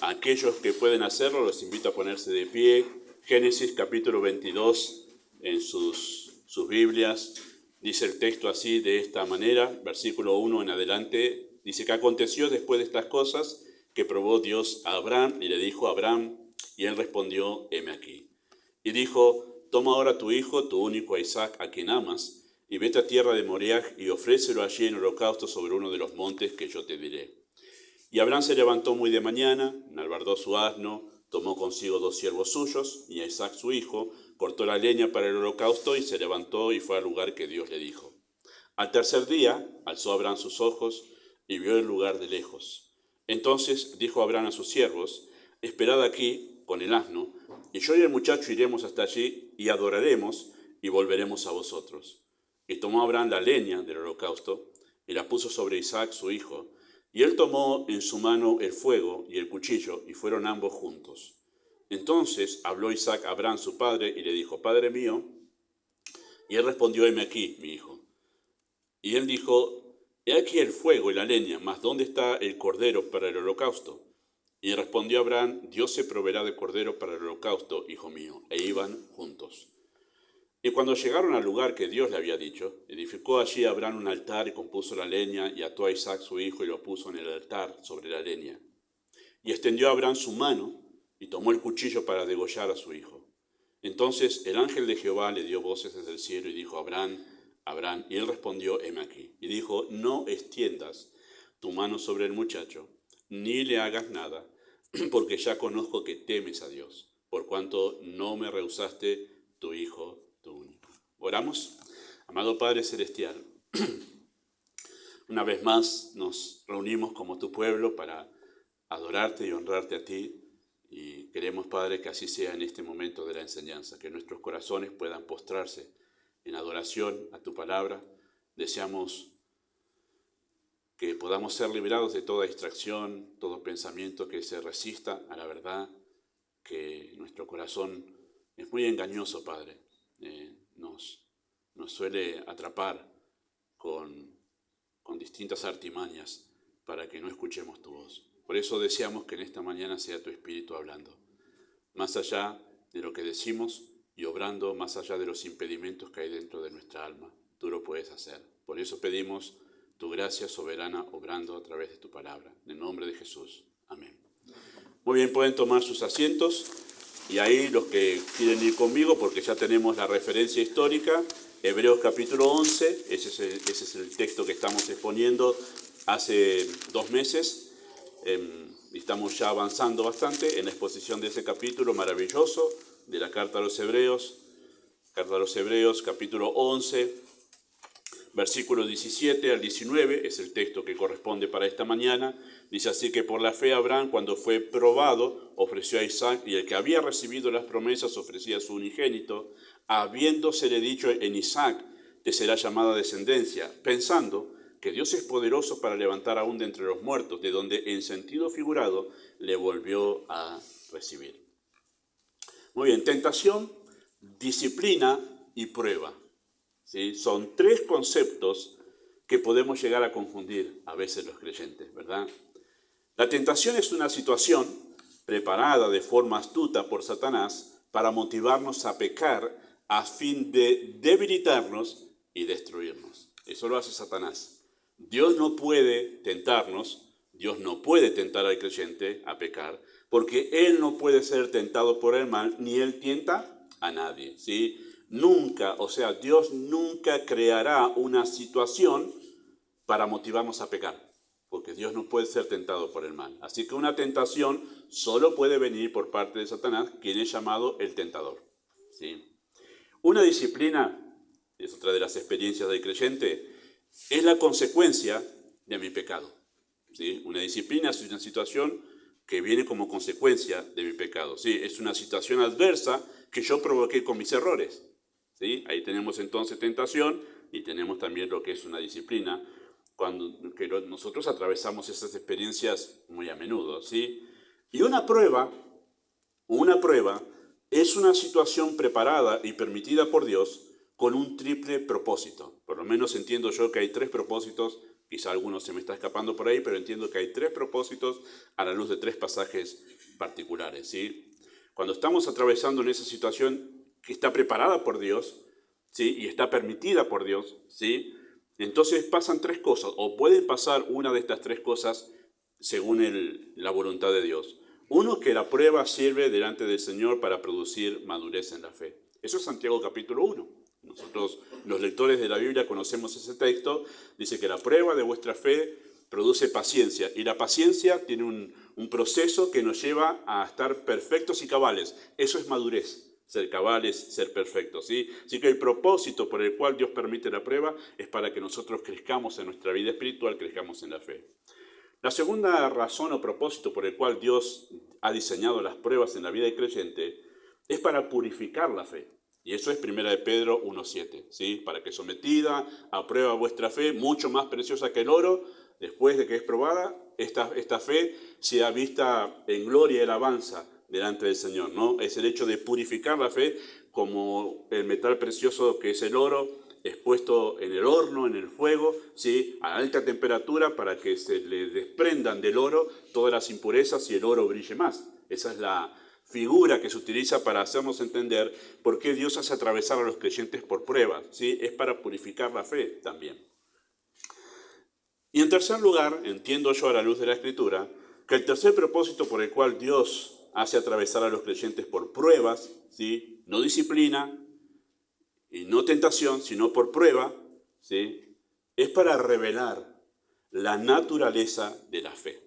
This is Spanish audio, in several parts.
aquellos que pueden hacerlo, los invito a ponerse de pie. Génesis capítulo 22 en sus Biblias. Dice el texto así, de esta manera, versículo 1 en adelante. Dice que aconteció después de estas cosas que probó Dios a Abraham y le dijo a Abraham, y él respondió, heme aquí. Y dijo, toma ahora tu hijo, tu único a Isaac, a quien amas, y vete a tierra de Moriah y ofrécelo allí en holocausto sobre uno de los montes que yo te diré. Y Abraham se levantó muy de mañana, enalbardó su asno, tomó consigo 2 siervos suyos y a Isaac su hijo, cortó la leña para el holocausto y se levantó y fue al lugar que Dios le dijo. Al tercer día alzó Abraham sus ojos y vio el lugar de lejos. Entonces dijo Abraham a sus siervos, esperad aquí con el asno, y yo y el muchacho iremos hasta allí y adoraremos y volveremos a vosotros. Y tomó Abraham la leña del holocausto y la puso sobre Isaac su hijo, y él tomó en su mano el fuego y el cuchillo, y fueron ambos juntos. Entonces habló Isaac a Abraham su padre, y le dijo, Padre mío. Y él respondió, heme aquí, mi hijo. Y él dijo, he aquí el fuego y la leña, mas ¿dónde está el cordero para el holocausto? Y respondió Abraham, Dios se proveerá de cordero para el holocausto, hijo mío. E iban juntos. Y cuando llegaron al lugar que Dios le había dicho, edificó allí Abraham un altar y compuso la leña, y ató a Isaac su hijo y lo puso en el altar sobre la leña. Y extendió Abraham su mano y tomó el cuchillo para degollar a su hijo. Entonces el ángel de Jehová le dio voces desde el cielo y dijo, Abraham, Abraham. Y él respondió, heme aquí. Y dijo, no extiendas tu mano sobre el muchacho, ni le hagas nada, porque ya conozco que temes a Dios, por cuanto no me rehusaste tu hijo, tu único. Oramos. Amado Padre Celestial, una vez más nos reunimos como tu pueblo para adorarte y honrarte a ti, y queremos, Padre, que así sea en este momento de la enseñanza, que nuestros corazones puedan postrarse en adoración a tu palabra. Deseamos que podamos ser liberados de toda distracción, todo pensamiento que se resista a la verdad, que nuestro corazón es muy engañoso, Padre. Nos suele atrapar con distintas artimañas para que no escuchemos tu voz. Por eso deseamos que en esta mañana sea tu Espíritu hablando, más allá de lo que decimos y obrando más allá de los impedimentos que hay dentro de nuestra alma. Tú lo puedes hacer. Por eso pedimos tu gracia soberana obrando a través de tu palabra. En el nombre de Jesús. Amén. Muy bien, pueden tomar sus asientos. Y ahí los que quieren ir conmigo, porque ya tenemos la referencia histórica, Hebreos capítulo 11, ese es el texto que estamos exponiendo hace 2 meses. Estamos ya avanzando bastante en la exposición de ese capítulo maravilloso de la Carta a los Hebreos. Carta a los Hebreos capítulo 11, versículos 17 al 19, es el texto que corresponde para esta mañana. Dice así que por la fe Abraham, cuando fue probado, ofreció a Isaac, y el que había recibido las promesas ofrecía a su unigénito, habiéndosele dicho en Isaac, te será llamada descendencia, pensando que Dios es poderoso para levantar aún de entre los muertos, de donde en sentido figurado le volvió a recibir. Muy bien, tentación, disciplina y prueba. ¿Sí? Son 3 conceptos que podemos llegar a confundir a veces los creyentes, ¿verdad? La tentación es una situación preparada de forma astuta por Satanás para motivarnos a pecar a fin de debilitarnos y destruirnos. Eso lo hace Satanás. Dios no puede tentarnos, Dios no puede tentar al creyente a pecar, porque Él no puede ser tentado por el mal, ni Él tienta a nadie, ¿sí? Nunca, o sea, Dios nunca creará una situación para motivarnos a pecar, porque Dios no puede ser tentado por el mal. Así que una tentación solo puede venir por parte de Satanás, quien es llamado el tentador, ¿sí? Una disciplina, es otra de las experiencias del creyente, es la consecuencia de mi pecado, ¿sí? Una disciplina es una situación que viene como consecuencia de mi pecado, ¿sí? Es una situación adversa que yo provoqué con mis errores, ¿sí? Ahí tenemos entonces tentación y tenemos también lo que es una disciplina, que nosotros atravesamos esas experiencias muy a menudo, ¿sí? Y una prueba es una situación preparada y permitida por Dios con un triple propósito. Por lo menos entiendo yo que hay 3 propósitos, quizá alguno se me está escapando por ahí, pero entiendo que hay 3 propósitos a la luz de 3 pasajes particulares, ¿sí? Cuando estamos atravesando en esa situación que está preparada por Dios, ¿sí? Y está permitida por Dios, ¿sí? Entonces pasan tres cosas, o pueden pasar una de estas tres cosas según la voluntad de Dios. Uno, que la prueba sirve delante del Señor para producir madurez en la fe. Eso es Santiago capítulo 1. Nosotros, los lectores de la Biblia, conocemos ese texto. Dice que la prueba de vuestra fe produce paciencia. Y la paciencia tiene un proceso que nos lleva a estar perfectos y cabales. Eso es madurez. Ser cabales, ser perfectos, ¿sí? Así que el propósito por el cual Dios permite la prueba es para que nosotros crezcamos en nuestra vida espiritual, crezcamos en la fe. La segunda razón o propósito por el cual Dios ha diseñado las pruebas en la vida del creyente es para purificar la fe. Y eso es 1 de Pedro 1:7, ¿sí? Para que sometida a prueba vuestra fe, mucho más preciosa que el oro, después de que es probada, esta fe sea vista en gloria y alabanza delante del Señor, ¿no? Es el hecho de purificar la fe como el metal precioso que es el oro, expuesto en el horno, en el fuego, ¿sí? A alta temperatura para que se le desprendan del oro todas las impurezas y el oro brille más. Esa es la figura que se utiliza para hacernos entender por qué Dios hace atravesar a los creyentes por pruebas, ¿sí? Es para purificar la fe también. Y en tercer lugar, entiendo yo a la luz de la Escritura, que el tercer propósito por el cual Dios hace atravesar a los creyentes por pruebas, ¿sí? No disciplina y no tentación, sino por prueba, ¿sí? Es para revelar la naturaleza de la fe,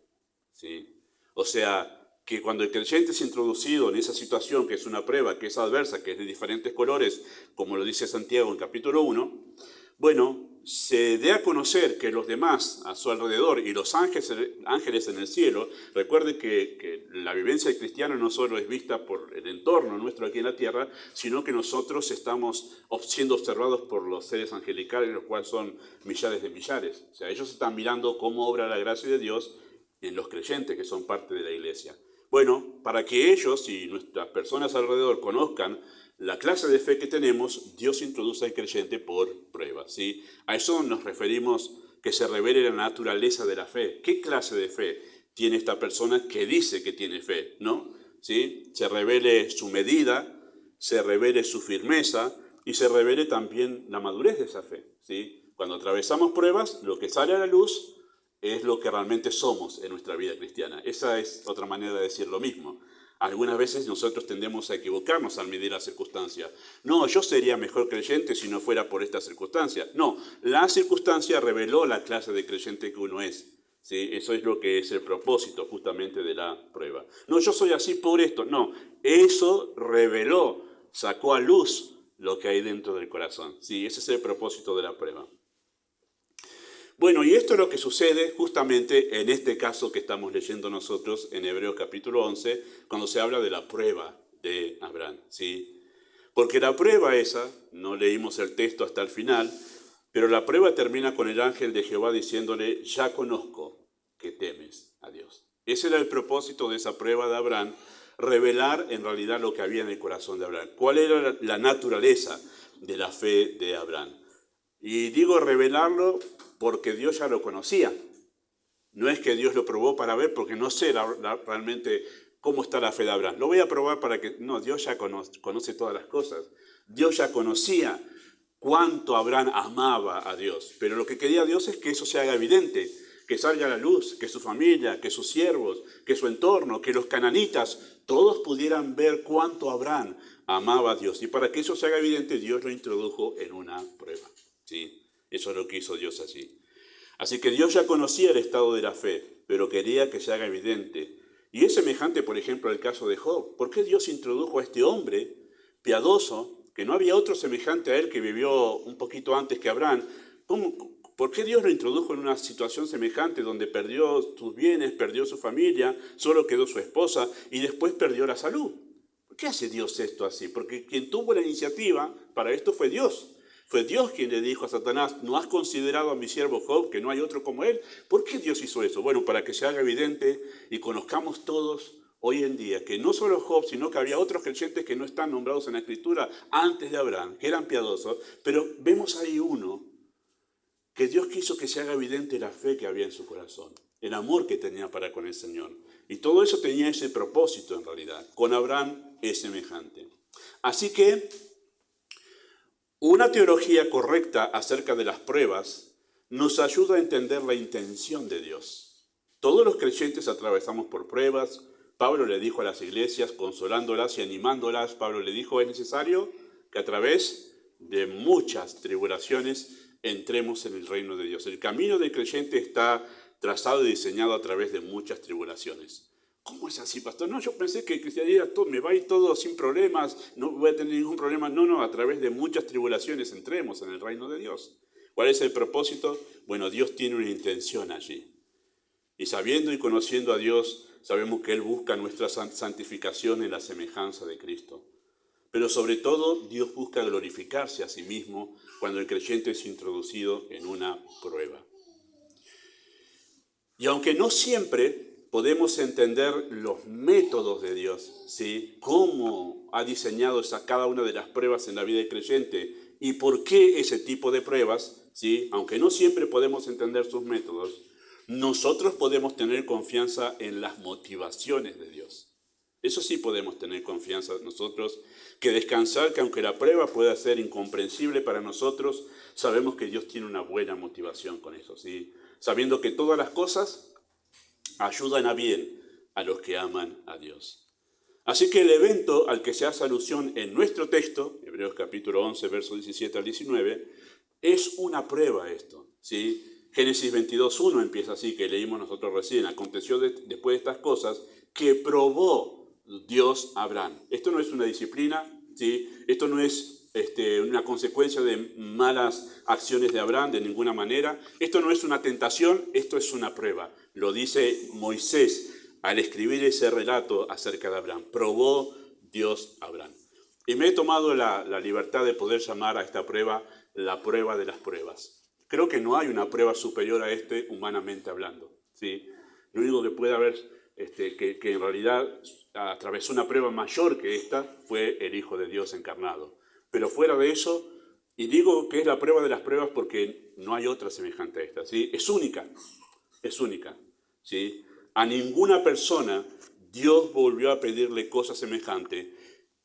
¿sí? O sea, que cuando el creyente es introducido en esa situación que es una prueba, que es adversa, que es de diferentes colores, como lo dice Santiago en capítulo 1, bueno, se dé a conocer que los demás a su alrededor y los ángeles en el cielo, recuerde que la vivencia del cristiano no solo es vista por el entorno nuestro aquí en la tierra, sino que nosotros estamos siendo observados por los seres angelicales, los cuales son millares de millares. O sea, ellos están mirando cómo obra la gracia de Dios en los creyentes que son parte de la iglesia. Bueno, para que ellos y nuestras personas alrededor conozcan la clase de fe que tenemos, Dios introduce al creyente por pruebas, ¿sí? A eso nos referimos, que se revele la naturaleza de la fe. ¿Qué clase de fe tiene esta persona que dice que tiene fe, ¿no? ¿Sí? Se revele su medida, se revele su firmeza y se revele también la madurez de esa fe, ¿sí? Cuando atravesamos pruebas, lo que sale a la luz es lo que realmente somos en nuestra vida cristiana. Esa es otra manera de decir lo mismo. Algunas veces nosotros tendemos a equivocarnos al medir las circunstancias. No, yo sería mejor creyente si no fuera por esta circunstancia. No, la circunstancia reveló la clase de creyente que uno es. ¿Sí? Eso es lo que es el propósito justamente de la prueba. No, yo soy así por esto. No, eso reveló, sacó a luz lo que hay dentro del corazón. ¿Sí? Ese es el propósito de la prueba. Bueno, y esto es lo que sucede justamente en este caso que estamos leyendo nosotros en Hebreos capítulo 11, cuando se habla de la prueba de Abraham, ¿sí? Porque la prueba esa, no leímos el texto hasta el final, pero la prueba termina con el ángel de Jehová diciéndole, ya conozco que temes a Dios. Ese era el propósito de esa prueba de Abraham, revelar en realidad lo que había en el corazón de Abraham. ¿Cuál era la naturaleza de la fe de Abraham? Y digo revelarlo porque Dios ya lo conocía. No es que Dios lo probó para ver, porque no sé realmente cómo está la fe de Abraham. Lo voy a probar para que... No, Dios ya conoce todas las cosas. Dios ya conocía cuánto Abraham amaba a Dios. Pero lo que quería Dios es que eso se haga evidente, que salga a la luz, que su familia, que sus siervos, que su entorno, que los cananitas, todos pudieran ver cuánto Abraham amaba a Dios. Y para que eso se haga evidente, Dios lo introdujo en una prueba, ¿sí? Eso es lo que hizo Dios así. Así que Dios ya conocía el estado de la fe, pero quería que se haga evidente. Y es semejante, por ejemplo, al caso de Job. ¿Por qué Dios introdujo a este hombre piadoso, que no había otro semejante a él que vivió un poquito antes que Abraham? ¿Por qué Dios lo introdujo en una situación semejante donde perdió sus bienes, perdió su familia, solo quedó su esposa y después perdió la salud? ¿Por qué hace Dios esto así? Porque quien tuvo la iniciativa para esto fue Dios. Fue Dios quien le dijo a Satanás, ¿no has considerado a mi siervo Job, que no hay otro como él? ¿Por qué Dios hizo eso? Bueno, para que se haga evidente y conozcamos todos hoy en día que no solo Job, sino que había otros creyentes que no están nombrados en la Escritura antes de Abraham, que eran piadosos, pero vemos ahí uno que Dios quiso que se haga evidente la fe que había en su corazón, el amor que tenía para con el Señor. Y todo eso tenía ese propósito en realidad. Con Abraham es semejante. Así que una teología correcta acerca de las pruebas nos ayuda a entender la intención de Dios. Todos los creyentes atravesamos por pruebas. Pablo le dijo a las iglesias, consolándolas y animándolas, Pablo le dijo, es necesario que a través de muchas tribulaciones entremos en el reino de Dios. El camino del creyente está trazado y diseñado a través de muchas tribulaciones. ¿Cómo es así, pastor? No, yo pensé que el cristianismo me va a ir todo sin problemas, no voy a tener ningún problema. No, a través de muchas tribulaciones entremos en el reino de Dios. ¿Cuál es el propósito? Bueno, Dios tiene una intención allí. Y sabiendo y conociendo a Dios, sabemos que Él busca nuestra santificación en la semejanza de Cristo. Pero sobre todo, Dios busca glorificarse a sí mismo cuando el creyente es introducido en una prueba. Y aunque no siempre podemos entender los métodos de Dios, ¿sí? Cómo ha diseñado cada una de las pruebas en la vida del creyente y por qué ese tipo de pruebas, ¿sí? Aunque no siempre podemos entender sus métodos, nosotros podemos tener confianza en las motivaciones de Dios. Eso sí podemos tener confianza nosotros, que descansar que aunque la prueba pueda ser incomprensible para nosotros, sabemos que Dios tiene una buena motivación con eso, ¿sí? Sabiendo que todas las cosas ayudan a bien a los que aman a Dios. Así que el evento al que se hace alusión en nuestro texto, Hebreos capítulo 11, versos 17 al 19, es una prueba esto, ¿sí? Génesis 22:1 empieza así, que leímos nosotros recién. Aconteció después de estas cosas que probó Dios a Abraham. Esto no es una disciplina, ¿sí? Esto no es una consecuencia de malas acciones de Abraham de ninguna manera. Esto no es una tentación, esto es una prueba. Lo dice Moisés al escribir ese relato acerca de Abraham. Probó Dios a Abraham. Y me he tomado la libertad de poder llamar a esta prueba la prueba de las pruebas. Creo que no hay una prueba superior a humanamente hablando, ¿sí? Lo único que puede haber, que en realidad atravesó una prueba mayor que esta, fue el Hijo de Dios encarnado. Pero fuera de eso, y digo que es la prueba de las pruebas porque no hay otra semejante a esta, ¿sí? Es única, ¿sí? A ninguna persona Dios volvió a pedirle cosa semejante,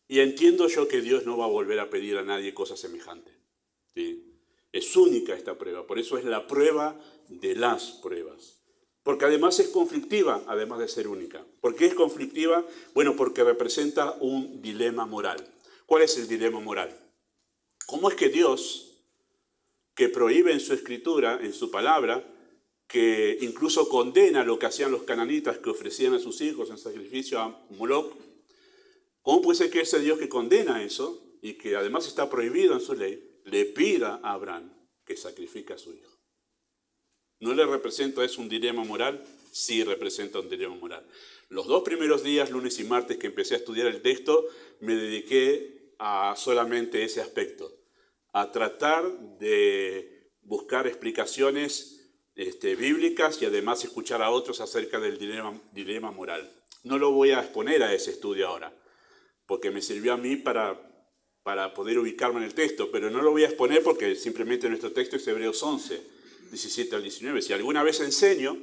y entiendo yo que Dios no va a volver a pedir a nadie cosa semejante, ¿sí? Es única esta prueba, por eso es la prueba de las pruebas. Porque además es conflictiva, además de ser única. ¿Por qué es conflictiva? Bueno, porque representa un dilema moral. ¿Cuál es el dilema moral? ¿Cómo es que Dios, que prohíbe en su escritura, en su palabra, que incluso condena lo que hacían los cananitas que ofrecían a sus hijos en sacrificio a Moloc, cómo puede ser que ese Dios que condena eso y que además está prohibido en su ley, le pida a Abraham que sacrifique a su hijo? ¿No le representa eso un dilema moral? Sí representa un dilema moral. Los 2 primeros días, lunes y martes, que empecé a estudiar el texto, me dediqué a solamente ese aspecto, a tratar de buscar explicaciones bíblicas y además escuchar a otros acerca del dilema moral. No lo voy a exponer a ese estudio ahora, porque me sirvió a mí para poder ubicarme en el texto, pero no lo voy a exponer porque simplemente nuestro texto es Hebreos 11, 17 al 19. Si alguna vez enseño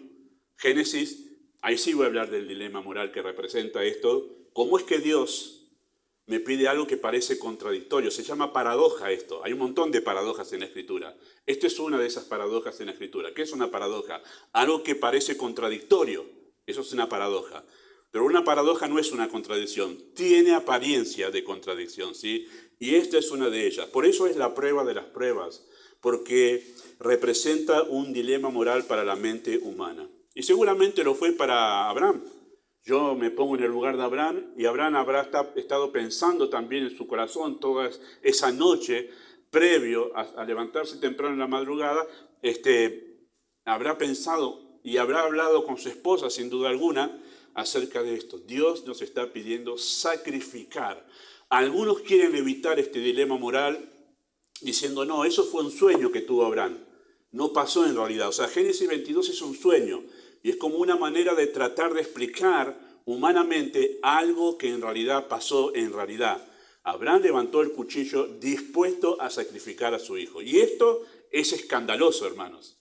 Génesis, ahí sí voy a hablar del dilema moral que representa esto. ¿Cómo es que Dios me pide algo que parece contradictorio? Se llama paradoja esto. Hay un montón de paradojas en la Escritura. Esto es una de esas paradojas en la Escritura. ¿Qué es una paradoja? Algo que parece contradictorio. Eso es una paradoja. Pero una paradoja no es una contradicción. Tiene apariencia de contradicción, ¿sí? Y esta es una de ellas. Por eso es la prueba de las pruebas, porque representa un dilema moral para la mente humana. Y seguramente lo fue para Abraham. Yo me pongo en el lugar de Abraham y Abraham habrá estado pensando también en su corazón toda esa noche previo a levantarse temprano en la madrugada, habrá pensado y habrá hablado con su esposa sin duda alguna acerca de esto. Dios nos está pidiendo sacrificar. Algunos quieren evitar este dilema moral diciendo, no, eso fue un sueño que tuvo Abraham. No pasó en realidad. O sea, Génesis 22 es un sueño. Y es como una manera de tratar de explicar humanamente algo que en realidad pasó en realidad. Abraham levantó el cuchillo dispuesto a sacrificar a su hijo. Y esto es escandaloso, hermanos.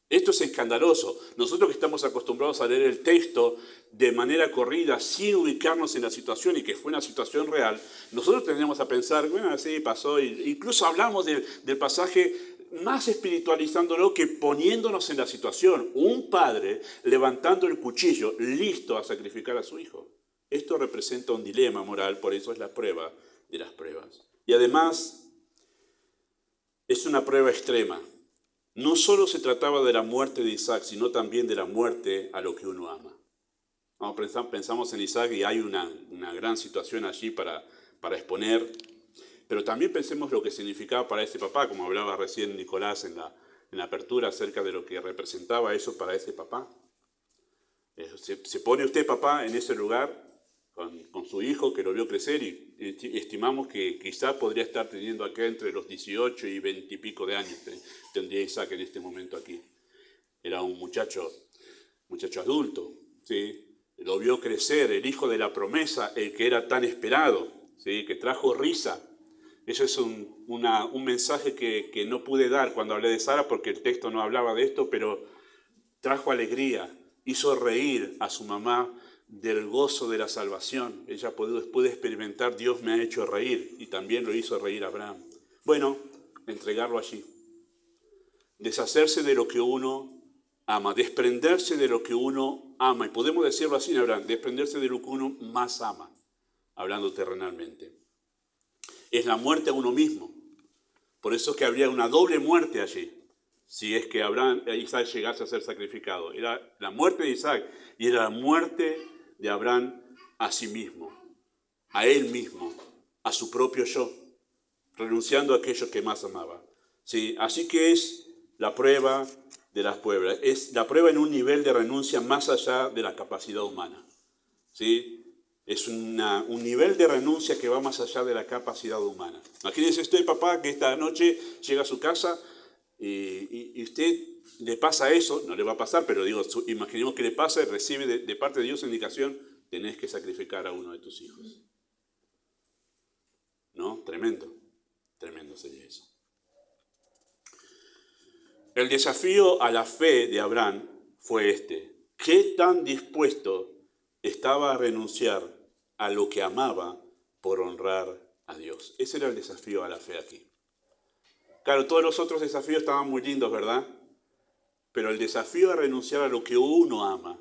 Esto es escandaloso. Nosotros que estamos acostumbrados a leer el texto de manera corrida, sin ubicarnos en la situación y que fue una situación real, nosotros tendríamos a pensar, bueno, así pasó, incluso hablamos del pasaje más espiritualizándolo que poniéndonos en la situación. Un padre levantando el cuchillo, listo a sacrificar a su hijo. Esto representa un dilema moral, por eso es la prueba de las pruebas. Y además, es una prueba extrema. No solo se trataba de la muerte de Isaac, sino también de la muerte a lo que uno ama. Pensamos en Isaac y hay una gran situación allí para exponer, pero también pensemos lo que significaba para ese papá, como hablaba recién Nicolás en la apertura acerca de lo que representaba eso para ese papá. Se pone usted, papá, en ese lugar con su hijo que lo vio crecer y estimamos que quizá podría estar teniendo acá entre los 18 y 20 y pico de años, tendría Isaac en este momento aquí. Era un muchacho adulto, ¿sí? Lo vio crecer, el hijo de la promesa, el que era tan esperado, ¿sí? Que trajo risa. Eso es un mensaje que no pude dar cuando hablé de Sara porque el texto no hablaba de esto, pero trajo alegría, hizo reír a su mamá del gozo de la salvación. Ella puede experimentar, Dios me ha hecho reír, y también lo hizo reír a Abraham. Bueno, entregarlo allí. Deshacerse de lo que uno ama, desprenderse de lo que uno ama, y podemos decirlo así, Abraham, desprenderse de lo que uno más ama, hablando terrenalmente. Es la muerte a uno mismo. Por eso es que habría una doble muerte allí, si es que Isaac llegase a ser sacrificado. Era la muerte de Isaac y era la muerte de Abraham a sí mismo, a él mismo, a su propio yo, renunciando a aquello que más amaba. ¿Sí? Así que es la prueba de las pruebas, es la prueba en un nivel de renuncia más allá de la capacidad humana. ¿Sí? Es un nivel de renuncia que va más allá de la capacidad humana. Imagínense usted, papá, que esta noche llega a su casa y usted le pasa eso, no le va a pasar, pero digo, imaginemos que le pasa y recibe de parte de Dios indicación, tenés que sacrificar a uno de tus hijos. ¿No? Tremendo sería eso. El desafío a la fe de Abraham fue este. ¿Qué tan dispuesto estaba a renunciar a lo que amaba por honrar a Dios? Ese era el desafío a la fe aquí. Claro, todos los otros desafíos estaban muy lindos, ¿verdad? Pero el desafío a renunciar a lo que uno ama,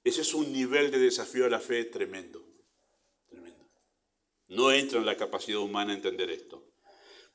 ese es un nivel de desafío a la fe tremendo. Tremendo. No entra en la capacidad humana entender esto.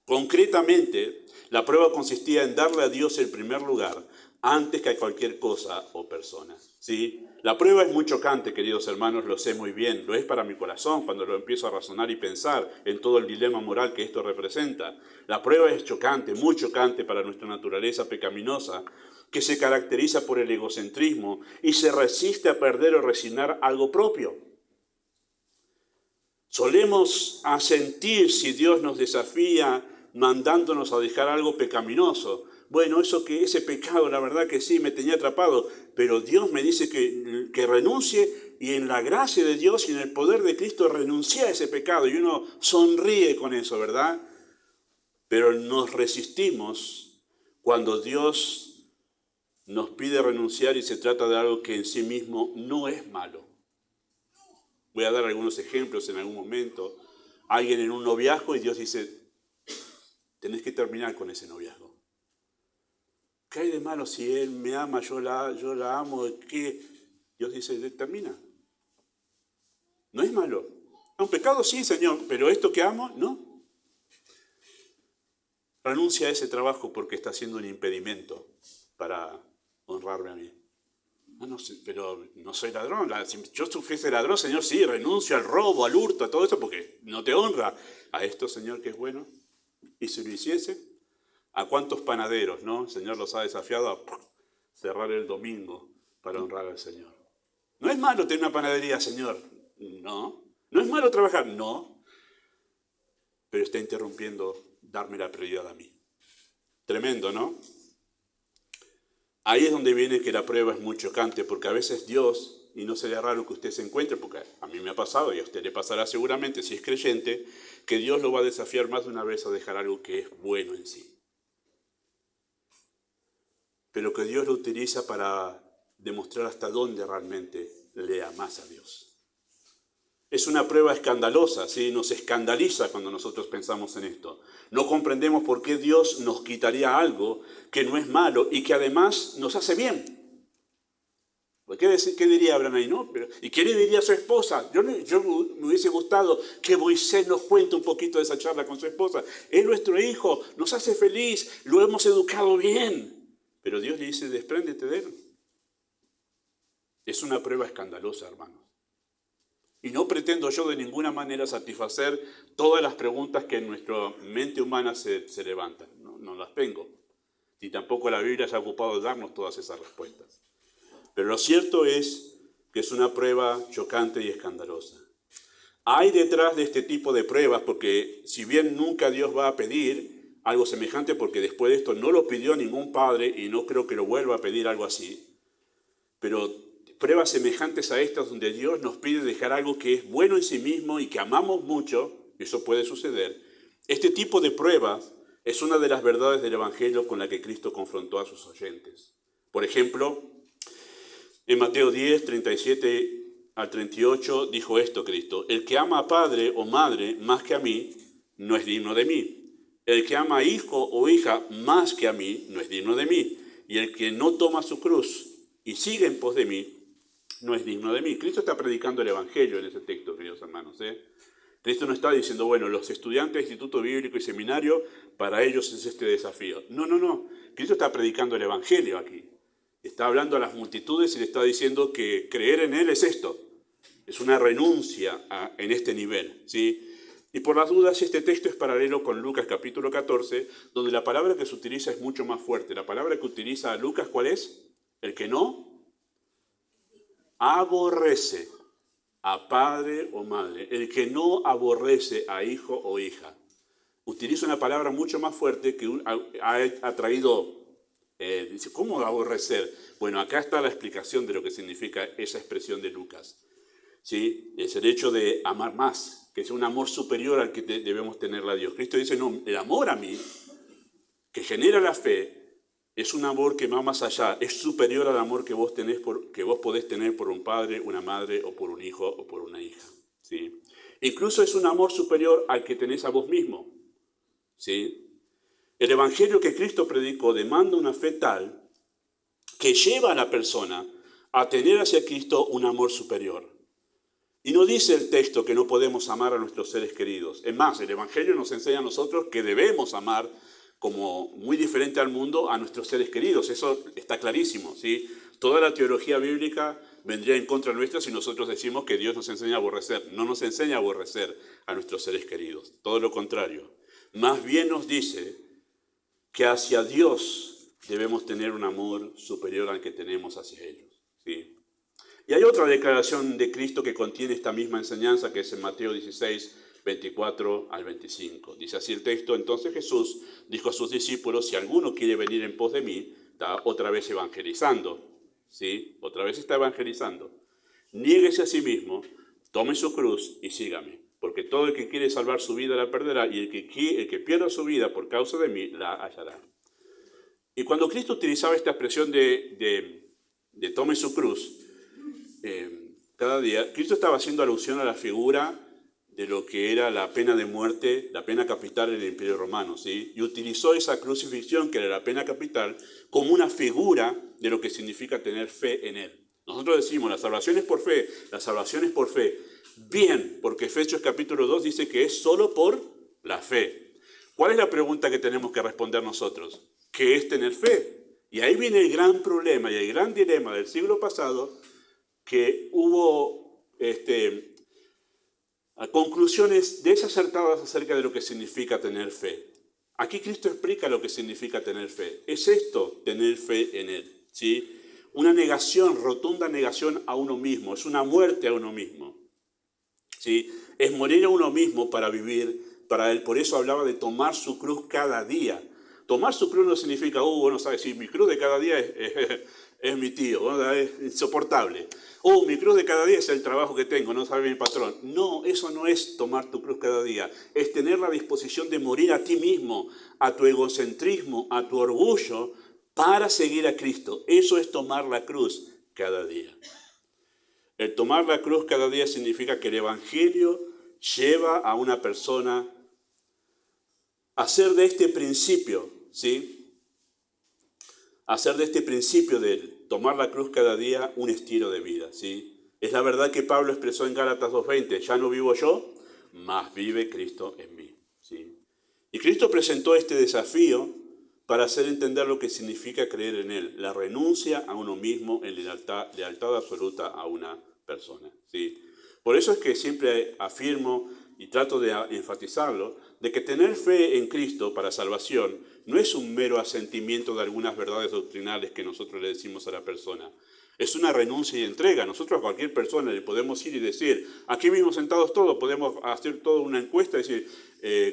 Concretamente, la prueba consistía en darle a Dios el primer lugar antes que a cualquier cosa o persona. ¿Sí? La prueba es muy chocante, queridos hermanos, lo sé muy bien. Lo es para mi corazón cuando lo empiezo a razonar y pensar en todo el dilema moral que esto representa. La prueba es chocante, muy chocante para nuestra naturaleza pecaminosa, que se caracteriza por el egocentrismo y se resiste a perder o resignar algo propio. Solemos asentir si Dios nos desafía mandándonos a dejar algo pecaminoso. Bueno, ese pecado, la verdad que sí, me tenía atrapado, pero Dios me dice que renuncie y en la gracia de Dios y en el poder de Cristo renuncié a ese pecado y uno sonríe con eso, ¿verdad? Pero nos resistimos cuando Dios nos pide renunciar y se trata de algo que en sí mismo no es malo. Voy a dar algunos ejemplos en algún momento. Alguien en un noviazgo y Dios dice, tenés que terminar con ese noviazgo. ¿Qué hay de malo si él me ama, yo la amo? ¿Qué? Dios dice, termina. No es malo. Un pecado sí, Señor, pero esto que amo, no. Renuncia a ese trabajo porque está siendo un impedimento para honrarme a mí. No, pero no soy ladrón. Si yo fuese ladrón, Señor, sí, renuncio al robo, al hurto, a todo eso, porque no te honra. A esto, Señor, que es bueno. Y si lo hiciese, ¿a cuántos panaderos, no? El Señor los ha desafiado a cerrar el domingo para honrar al Señor. No es malo tener una panadería, Señor. No. No es malo trabajar. No. Pero está interrumpiendo darme la prioridad a mí. Tremendo, ¿no? Ahí es donde viene que la prueba es muy chocante, porque a veces Dios, y no sería raro que usted se encuentre, porque a mí me ha pasado y a usted le pasará seguramente si es creyente, que Dios lo va a desafiar más de una vez a dejar algo que es bueno en sí. pero que Dios lo utiliza para demostrar hasta dónde realmente le amas a Dios. Es una prueba escandalosa, ¿sí? Nos escandaliza cuando nosotros pensamos en esto. No comprendemos por qué Dios nos quitaría algo que no es malo y que además nos hace bien. ¿Qué diría Abraham ahí? ¿No? ¿Y qué le diría a su esposa? Yo me hubiese gustado que Moisés nos cuente un poquito de esa charla con su esposa. Es nuestro hijo, nos hace feliz, lo hemos educado bien. Pero Dios le dice, despréndete de él. Es una prueba escandalosa, hermanos. Y no pretendo yo de ninguna manera satisfacer todas las preguntas que en nuestra mente humana se levantan. No las tengo. Ni tampoco la Biblia se ha ocupado de darnos todas esas respuestas. Pero lo cierto es que es una prueba chocante y escandalosa. Hay detrás de este tipo de pruebas, porque si bien nunca Dios va a pedir algo semejante, porque después de esto no lo pidió ningún padre y no creo que lo vuelva a pedir algo así, pero pruebas semejantes a estas donde Dios nos pide dejar algo que es bueno en sí mismo y que amamos mucho, eso puede suceder. Este tipo de pruebas es una de las verdades del Evangelio con la que Cristo confrontó a sus oyentes. Por ejemplo, en Mateo 10, 37 al 38 dijo esto Cristo: el que ama a padre o madre más que a mí, no es digno de mí. El que ama a hijo o hija más que a mí, no es digno de mí. Y el que no toma su cruz y sigue en pos de mí, no es digno de mí. Cristo está predicando el Evangelio en ese texto, queridos hermanos. Cristo no está diciendo, bueno, los estudiantes de instituto bíblico y seminario, para ellos es este desafío. No. Cristo está predicando el Evangelio aquí. Está hablando a las multitudes y le está diciendo que creer en Él es esto. Es una renuncia en este nivel, ¿sí? Y por las dudas, este texto es paralelo con Lucas capítulo 14, donde la palabra que se utiliza es mucho más fuerte. La palabra que utiliza Lucas, ¿cuál es? El que no aborrece a padre o madre, el que no aborrece a hijo o hija. Utiliza una palabra mucho más fuerte que ha traído, dice, ¿cómo aborrecer? Bueno, acá está la explicación de lo que significa esa expresión de Lucas. ¿Sí? Es el hecho de amar más, que es un amor superior al que debemos tenerle a Dios. Cristo dice, no, el amor a mí, que genera la fe, es un amor que va más allá, es superior al amor que vos podés tener por un padre, una madre, o por un hijo, o por una hija. ¿Sí? Incluso es un amor superior al que tenés a vos mismo. ¿Sí? El evangelio que Cristo predicó demanda una fe tal que lleva a la persona a tener hacia Cristo un amor superior. Y no dice el texto que no podemos amar a nuestros seres queridos. Es más, el evangelio nos enseña a nosotros que debemos amar, como muy diferente al mundo, a nuestros seres queridos. Eso está clarísimo, ¿sí? Toda la teología bíblica vendría en contra nuestra si nosotros decimos que Dios nos enseña a aborrecer. No nos enseña a aborrecer a nuestros seres queridos, todo lo contrario. Más bien nos dice que hacia Dios debemos tener un amor superior al que tenemos hacia ellos, ¿sí? Y hay otra declaración de Cristo que contiene esta misma enseñanza, que es en Mateo 16, 24 al 25. Dice así el texto: entonces Jesús dijo a sus discípulos, si alguno quiere venir en pos de mí, está otra vez evangelizando, ¿sí? Otra vez está evangelizando. Niéguese a sí mismo, tome su cruz y sígame. Porque todo el que quiere salvar su vida la perderá, y el que pierda su vida por causa de mí la hallará. Y cuando Cristo utilizaba esta expresión de tome su cruz, cada día, Cristo estaba haciendo alusión a la figura de lo que era la pena de muerte, la pena capital en el Imperio Romano, ¿sí? Y utilizó esa crucifixión, que era la pena capital, como una figura de lo que significa tener fe en Él. Nosotros decimos, la salvación es por fe, la salvación es por fe. Bien, porque Efesios capítulo 2 dice que es solo por la fe. ¿Cuál es la pregunta que tenemos que responder nosotros? ¿Qué es tener fe? Y ahí viene el gran problema y el gran dilema del siglo pasado, que hubo conclusiones desacertadas acerca de lo que significa tener fe. Aquí Cristo explica lo que significa tener fe. Es esto, tener fe en Él, ¿sí? Una negación, rotunda negación a uno mismo, es una muerte a uno mismo, ¿sí? Es morir a uno mismo para vivir para Él. Por eso hablaba de tomar su cruz cada día. Tomar su cruz no significa, bueno, sabes, si mi cruz de cada día es mi tío, ¿no? Es insoportable. Mi cruz de cada día es el trabajo que tengo, no sabe mi patrón. No, eso no es tomar tu cruz cada día. Es tener la disposición de morir a ti mismo, a tu egocentrismo, a tu orgullo, para seguir a Cristo. Eso es tomar la cruz cada día. El tomar la cruz cada día significa que el Evangelio lleva a una persona a hacer de este principio, ¿sí? Hacer de este principio de tomar la cruz cada día un estilo de vida, ¿sí? Es la verdad que Pablo expresó en Gálatas 2:20, ya no vivo yo, mas vive Cristo en mí, ¿sí? Y Cristo presentó este desafío para hacer entender lo que significa creer en Él, la renuncia a uno mismo en lealtad absoluta a una persona, ¿sí? Por eso es que siempre afirmo y trato de enfatizarlo, de que tener fe en Cristo para salvación no es un mero asentimiento de algunas verdades doctrinales que nosotros le decimos a la persona. Es una renuncia y entrega. Nosotros a cualquier persona le podemos ir y decir, aquí mismo sentados todos, podemos hacer toda una encuesta y decir,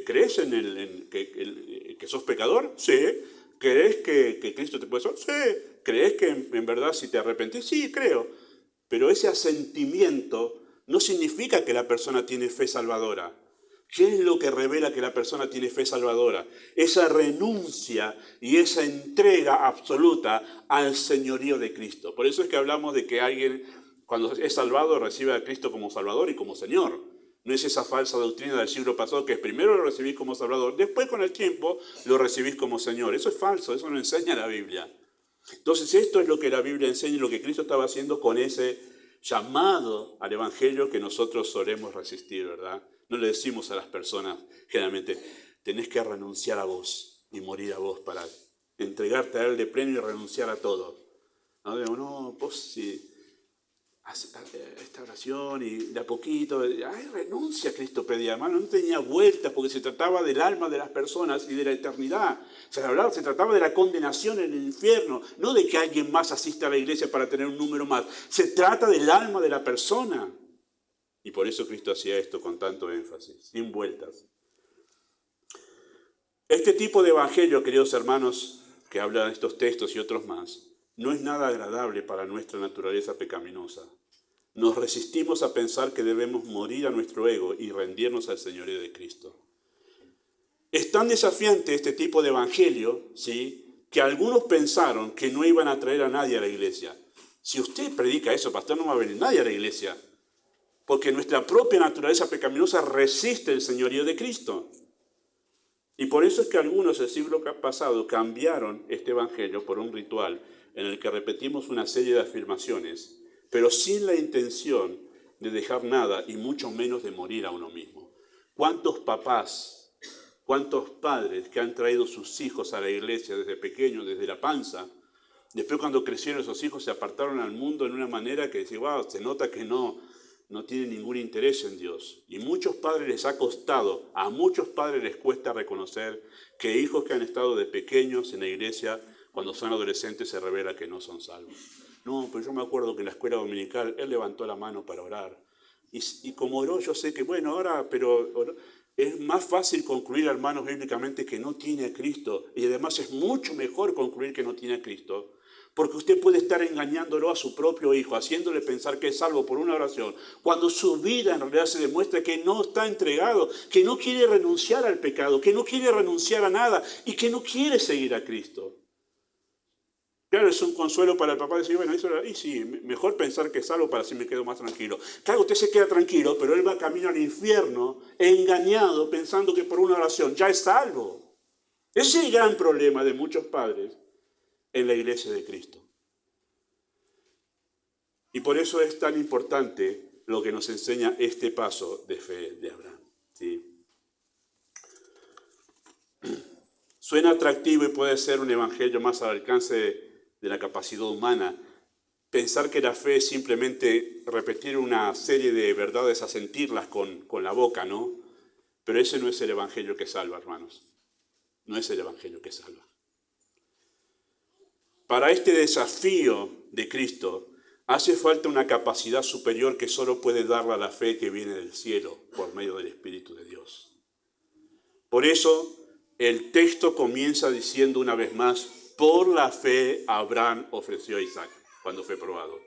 ¿crees que sos pecador? Sí. ¿Crees que Cristo te puede salvar? Sí. ¿Crees que en verdad si te arrepentís? Sí, creo. Pero ese asentimiento no significa que la persona tiene fe salvadora. ¿Qué es lo que revela que la persona tiene fe salvadora? Esa renuncia y esa entrega absoluta al señorío de Cristo. Por eso es que hablamos de que alguien, cuando es salvado, recibe a Cristo como Salvador y como Señor. No es esa falsa doctrina del siglo pasado que primero lo recibís como Salvador, después con el tiempo lo recibís como Señor. Eso es falso, eso no enseña la Biblia. Entonces esto es lo que la Biblia enseña y lo que Cristo estaba haciendo con ese llamado al Evangelio que nosotros solemos resistir, ¿verdad? No le decimos a las personas, generalmente, tenés que renunciar a vos y morir a vos para entregarte a Él de pleno y renunciar a todo. No, digo, no, vos si haces esta oración y de a poquito, renuncia, Cristo pedía, hermano, no tenía vueltas porque se trataba del alma de las personas y de la eternidad. Se trataba de la condenación en el infierno, no de que alguien más asista a la iglesia para tener un número más. Se trata del alma de la persona. Y por eso Cristo hacía esto con tanto énfasis, sin vueltas. Este tipo de evangelio, queridos hermanos, que habla de estos textos y otros más, no es nada agradable para nuestra naturaleza pecaminosa. Nos resistimos a pensar que debemos morir a nuestro ego y rendirnos al señorío de Cristo. Es tan desafiante este tipo de evangelio, ¿sí?, que algunos pensaron que no iban a traer a nadie a la iglesia. Si usted predica eso, pastor, no va a venir nadie a la iglesia. Porque nuestra propia naturaleza pecaminosa resiste el señorío de Cristo. Y por eso es que algunos el siglo pasado cambiaron este evangelio por un ritual en el que repetimos una serie de afirmaciones, pero sin la intención de dejar nada y mucho menos de morir a uno mismo. ¿Cuántos papás, cuántos padres que han traído sus hijos a la iglesia desde pequeños, desde la panza, después cuando crecieron esos hijos se apartaron al mundo en una manera que dice, wow, se nota que no tienen ningún interés en Dios. Y muchos padres les ha costado, a muchos padres les cuesta reconocer que hijos que han estado de pequeños en la iglesia, cuando son adolescentes se revela que no son salvos. No, pero yo me acuerdo que en la escuela dominical él levantó la mano para orar. Y como oró, yo sé que, bueno, ahora, pero es más fácil concluir, hermanos, bíblicamente que no tiene a Cristo. Y además es mucho mejor concluir que no tiene a Cristo. Porque usted puede estar engañándolo a su propio hijo, haciéndole pensar que es salvo por una oración, cuando su vida en realidad se demuestra que no está entregado, que no quiere renunciar al pecado, que no quiere renunciar a nada y que no quiere seguir a Cristo. Claro, es un consuelo para el papá decir, bueno, y sí, mejor pensar que es salvo para así me quedo más tranquilo. Claro, usted se queda tranquilo, pero él va camino al infierno, engañado, pensando que por una oración ya es salvo. Ese es el gran problema de muchos padres en la iglesia de Cristo. Y por eso es tan importante lo que nos enseña este paso de fe de Abraham, ¿sí? Suena atractivo y puede ser un evangelio más al alcance de la capacidad humana. Pensar que la fe es simplemente repetir una serie de verdades, asentirlas con la boca, ¿no? Pero ese no es el evangelio que salva, hermanos. No es el evangelio que salva. Para este desafío de Cristo hace falta una capacidad superior que solo puede darla la fe que viene del cielo por medio del Espíritu de Dios. Por eso el texto comienza diciendo una vez más, por la fe Abraham ofreció a Isaac cuando fue probado.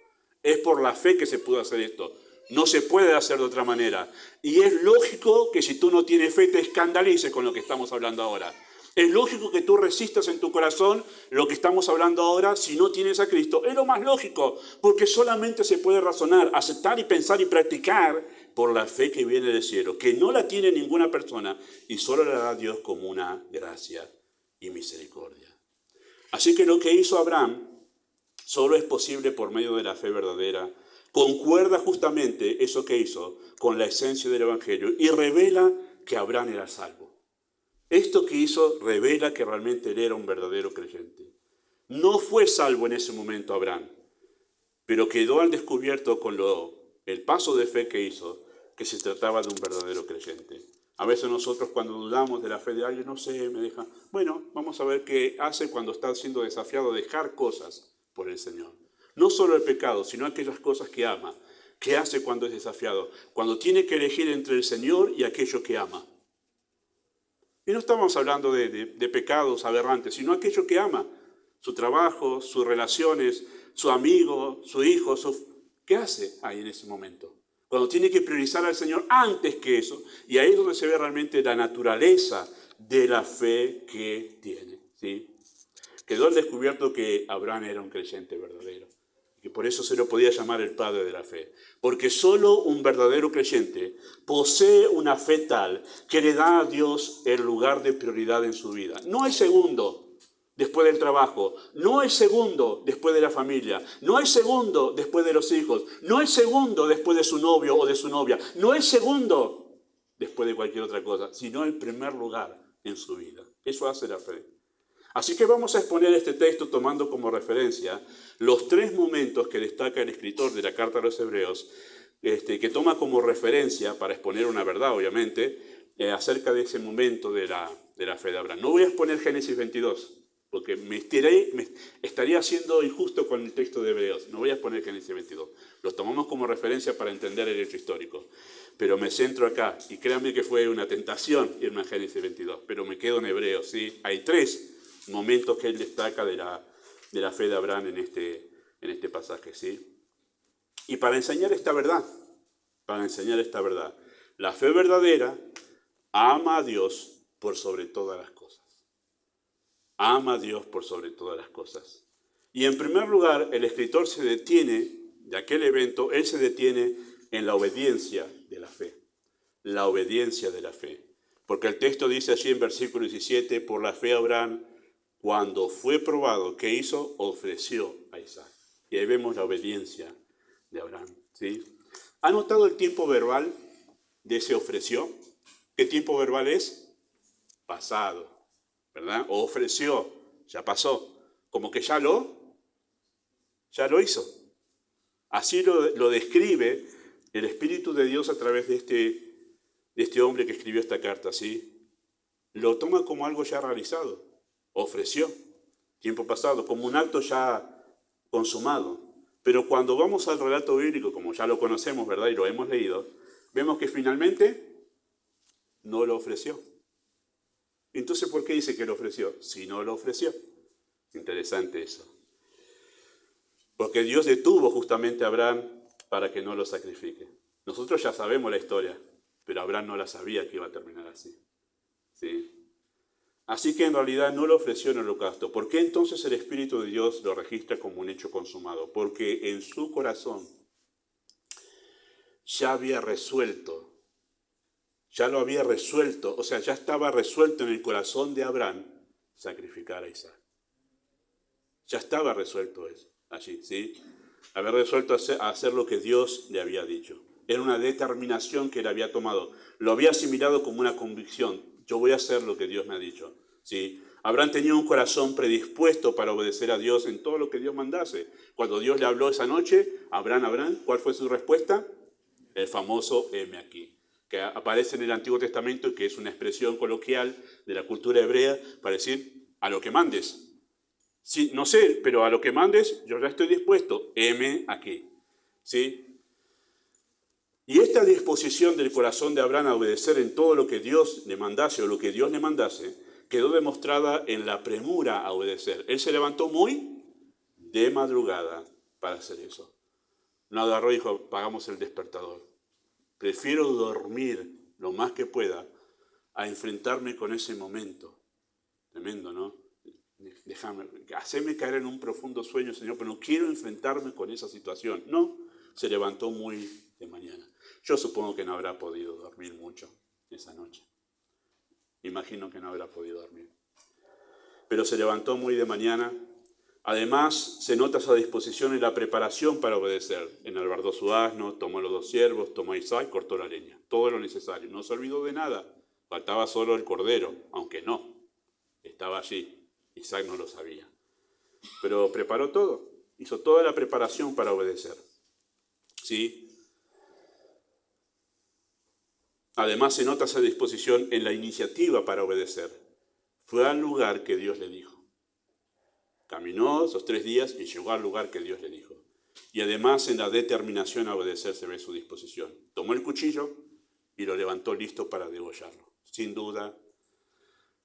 Es por la fe que se pudo hacer esto. No se puede hacer de otra manera. Y es lógico que si tú no tienes fe te escandalices con lo que estamos hablando ahora. Es lógico que tú resistas en tu corazón lo que estamos hablando ahora si no tienes a Cristo. Es lo más lógico, porque solamente se puede razonar, aceptar y pensar y practicar por la fe que viene del cielo, que no la tiene ninguna persona y solo la da Dios como una gracia y misericordia. Así que lo que hizo Abraham solo es posible por medio de la fe verdadera. Concuerda justamente eso que hizo con la esencia del Evangelio y revela que Abraham era salvo. Esto que hizo revela que realmente él era un verdadero creyente. No fue salvo en ese momento Abraham, pero quedó al descubierto con el paso de fe que hizo, que se trataba de un verdadero creyente. A veces nosotros cuando dudamos de la fe de alguien, no sé, me deja, bueno, vamos a ver qué hace cuando está siendo desafiado a dejar cosas por el Señor. No solo el pecado, sino aquellas cosas que ama. ¿Qué hace cuando es desafiado? Cuando tiene que elegir entre el Señor y aquello que ama. Y no estamos hablando de pecados aberrantes, sino aquello que ama. Su trabajo, sus relaciones, su amigo, su hijo. ¿Qué hace ahí en ese momento? Cuando tiene que priorizar al Señor antes que eso. Y ahí es donde se ve realmente la naturaleza de la fe que tiene. ¿Sí? Quedó al descubierto que Abraham era un creyente verdadero. Y por eso se lo podía llamar el padre de la fe. Porque solo un verdadero creyente posee una fe tal que le da a Dios el lugar de prioridad en su vida. No es segundo después del trabajo, no es segundo después de la familia, no es segundo después de los hijos, no es segundo después de su novio o de su novia, no es segundo después de cualquier otra cosa, sino el primer lugar en su vida. Eso hace la fe. Así que vamos a exponer este texto tomando como referencia los 3 momentos que destaca el escritor de la Carta a los Hebreos, que toma como referencia, para exponer una verdad obviamente, acerca de ese momento de la fe de Abraham. No voy a exponer Génesis 22, porque me estaría siendo injusto con el texto de Hebreos. No voy a exponer Génesis 22. Lo tomamos como referencia para entender el hecho histórico. Pero me centro acá, y créanme que fue una tentación irme a Génesis 22, pero me quedo en Hebreos, ¿sí? Hay 3 momentos que él destaca de la fe de Abraham en este pasaje, ¿sí? Y para enseñar esta verdad, la fe verdadera ama a Dios por sobre todas las cosas. Ama a Dios por sobre todas las cosas. Y en primer lugar, el escritor se detiene, de aquel evento, él se detiene en la obediencia de la fe. La obediencia de la fe. Porque el texto dice allí en versículo 17, por la fe Abraham, cuando fue probado, ¿qué hizo? Ofreció a Isaac. Y ahí vemos la obediencia de Abraham, ¿sí? ¿Ha notado el tiempo verbal de ese ofreció? ¿Qué tiempo verbal es? Pasado, ¿verdad? O ofreció, ya pasó. Como que ya lo hizo. Así lo describe el Espíritu de Dios a través de este hombre que escribió esta carta, ¿sí? Lo toma como algo ya realizado. Ofreció, tiempo pasado, como un acto ya consumado. Pero cuando vamos al relato bíblico, como ya lo conocemos, ¿verdad? Y lo hemos leído, vemos que finalmente no lo ofreció. Entonces, ¿por qué dice que lo ofreció? Si no lo ofreció. Interesante eso. Porque Dios detuvo justamente a Abraham para que no lo sacrifique. Nosotros ya sabemos la historia, pero Abraham no la sabía que iba a terminar así. ¿Sí? Así que en realidad no lo ofreció en holocausto. ¿Por qué entonces el Espíritu de Dios lo registra como un hecho consumado? Porque en su corazón ya había resuelto, ya lo había resuelto, o sea, ya estaba resuelto en el corazón de Abraham sacrificar a Isaac. Ya estaba resuelto eso, allí, ¿sí? Haber resuelto hacer lo que Dios le había dicho. Era una determinación que él había tomado. Lo había asimilado como una convicción. Yo voy a hacer lo que Dios me ha dicho, ¿sí? Abraham tenía un corazón predispuesto para obedecer a Dios en todo lo que Dios mandase. Cuando Dios le habló esa noche, Abraham, ¿cuál fue su respuesta? El famoso heme aquí, que aparece en el Antiguo Testamento y que es una expresión coloquial de la cultura hebrea para decir a lo que mandes. Sí, no sé, pero a lo que mandes yo ya estoy dispuesto, heme aquí, ¿sí? Y esta disposición del corazón de Abraham a obedecer en todo lo que Dios le mandase o lo que Dios le mandase, quedó demostrada en la premura a obedecer. Él se levantó muy de madrugada para hacer eso. No agarró y dijo, pagamos el despertador. Prefiero dormir lo más que pueda a enfrentarme con ese momento Tremendo, ¿no? Déjame, haceme caer en un profundo sueño, Señor, pero no quiero enfrentarme con esa situación. No, se levantó muy de mañana. Yo supongo que no habrá podido dormir mucho esa noche. Imagino que no habrá podido dormir. Pero se levantó muy de mañana. Además, se nota esa disposición y la preparación para obedecer. Enalbardó su asno, tomó los 2 siervos, tomó a Isaac, cortó la leña. Todo lo necesario. No se olvidó de nada. Faltaba solo el cordero, aunque no. Estaba allí. Isaac no lo sabía. Pero preparó todo. Hizo toda la preparación para obedecer. ¿Sí? Además, se nota esa disposición en la iniciativa para obedecer. Fue al lugar que Dios le dijo. Caminó esos 3 días y llegó al lugar que Dios le dijo. Y además en la determinación a obedecer se ve su disposición. Tomó el cuchillo y lo levantó listo para degollarlo. Sin duda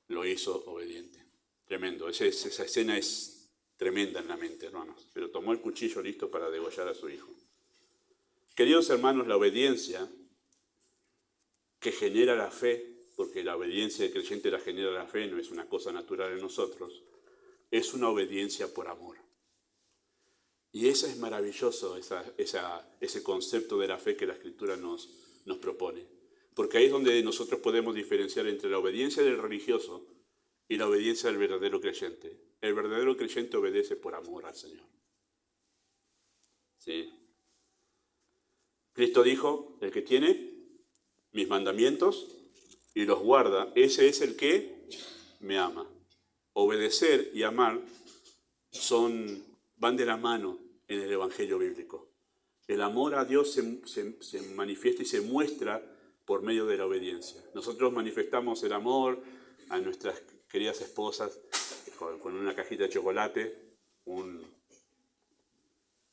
lo hizo obediente. Tremendo. Esa escena es tremenda en la mente, hermanos. Pero tomó el cuchillo listo para degollar a su hijo. Queridos hermanos, la obediencia que genera la fe, porque la obediencia del creyente la genera la fe, no es una cosa natural en nosotros, es una obediencia por amor. Y eso es maravilloso, ese concepto de la fe que la Escritura nos propone. Porque ahí es donde nosotros podemos diferenciar entre la obediencia del religioso y la obediencia del verdadero creyente. El verdadero creyente obedece por amor al Señor. ¿Sí? Cristo dijo, el que tiene mis mandamientos y los guarda, ese es el que me ama. Obedecer y amar van de la mano en el Evangelio bíblico. El amor a Dios se manifiesta y se muestra por medio de la obediencia. Nosotros manifestamos el amor a nuestras queridas esposas con una cajita de chocolate,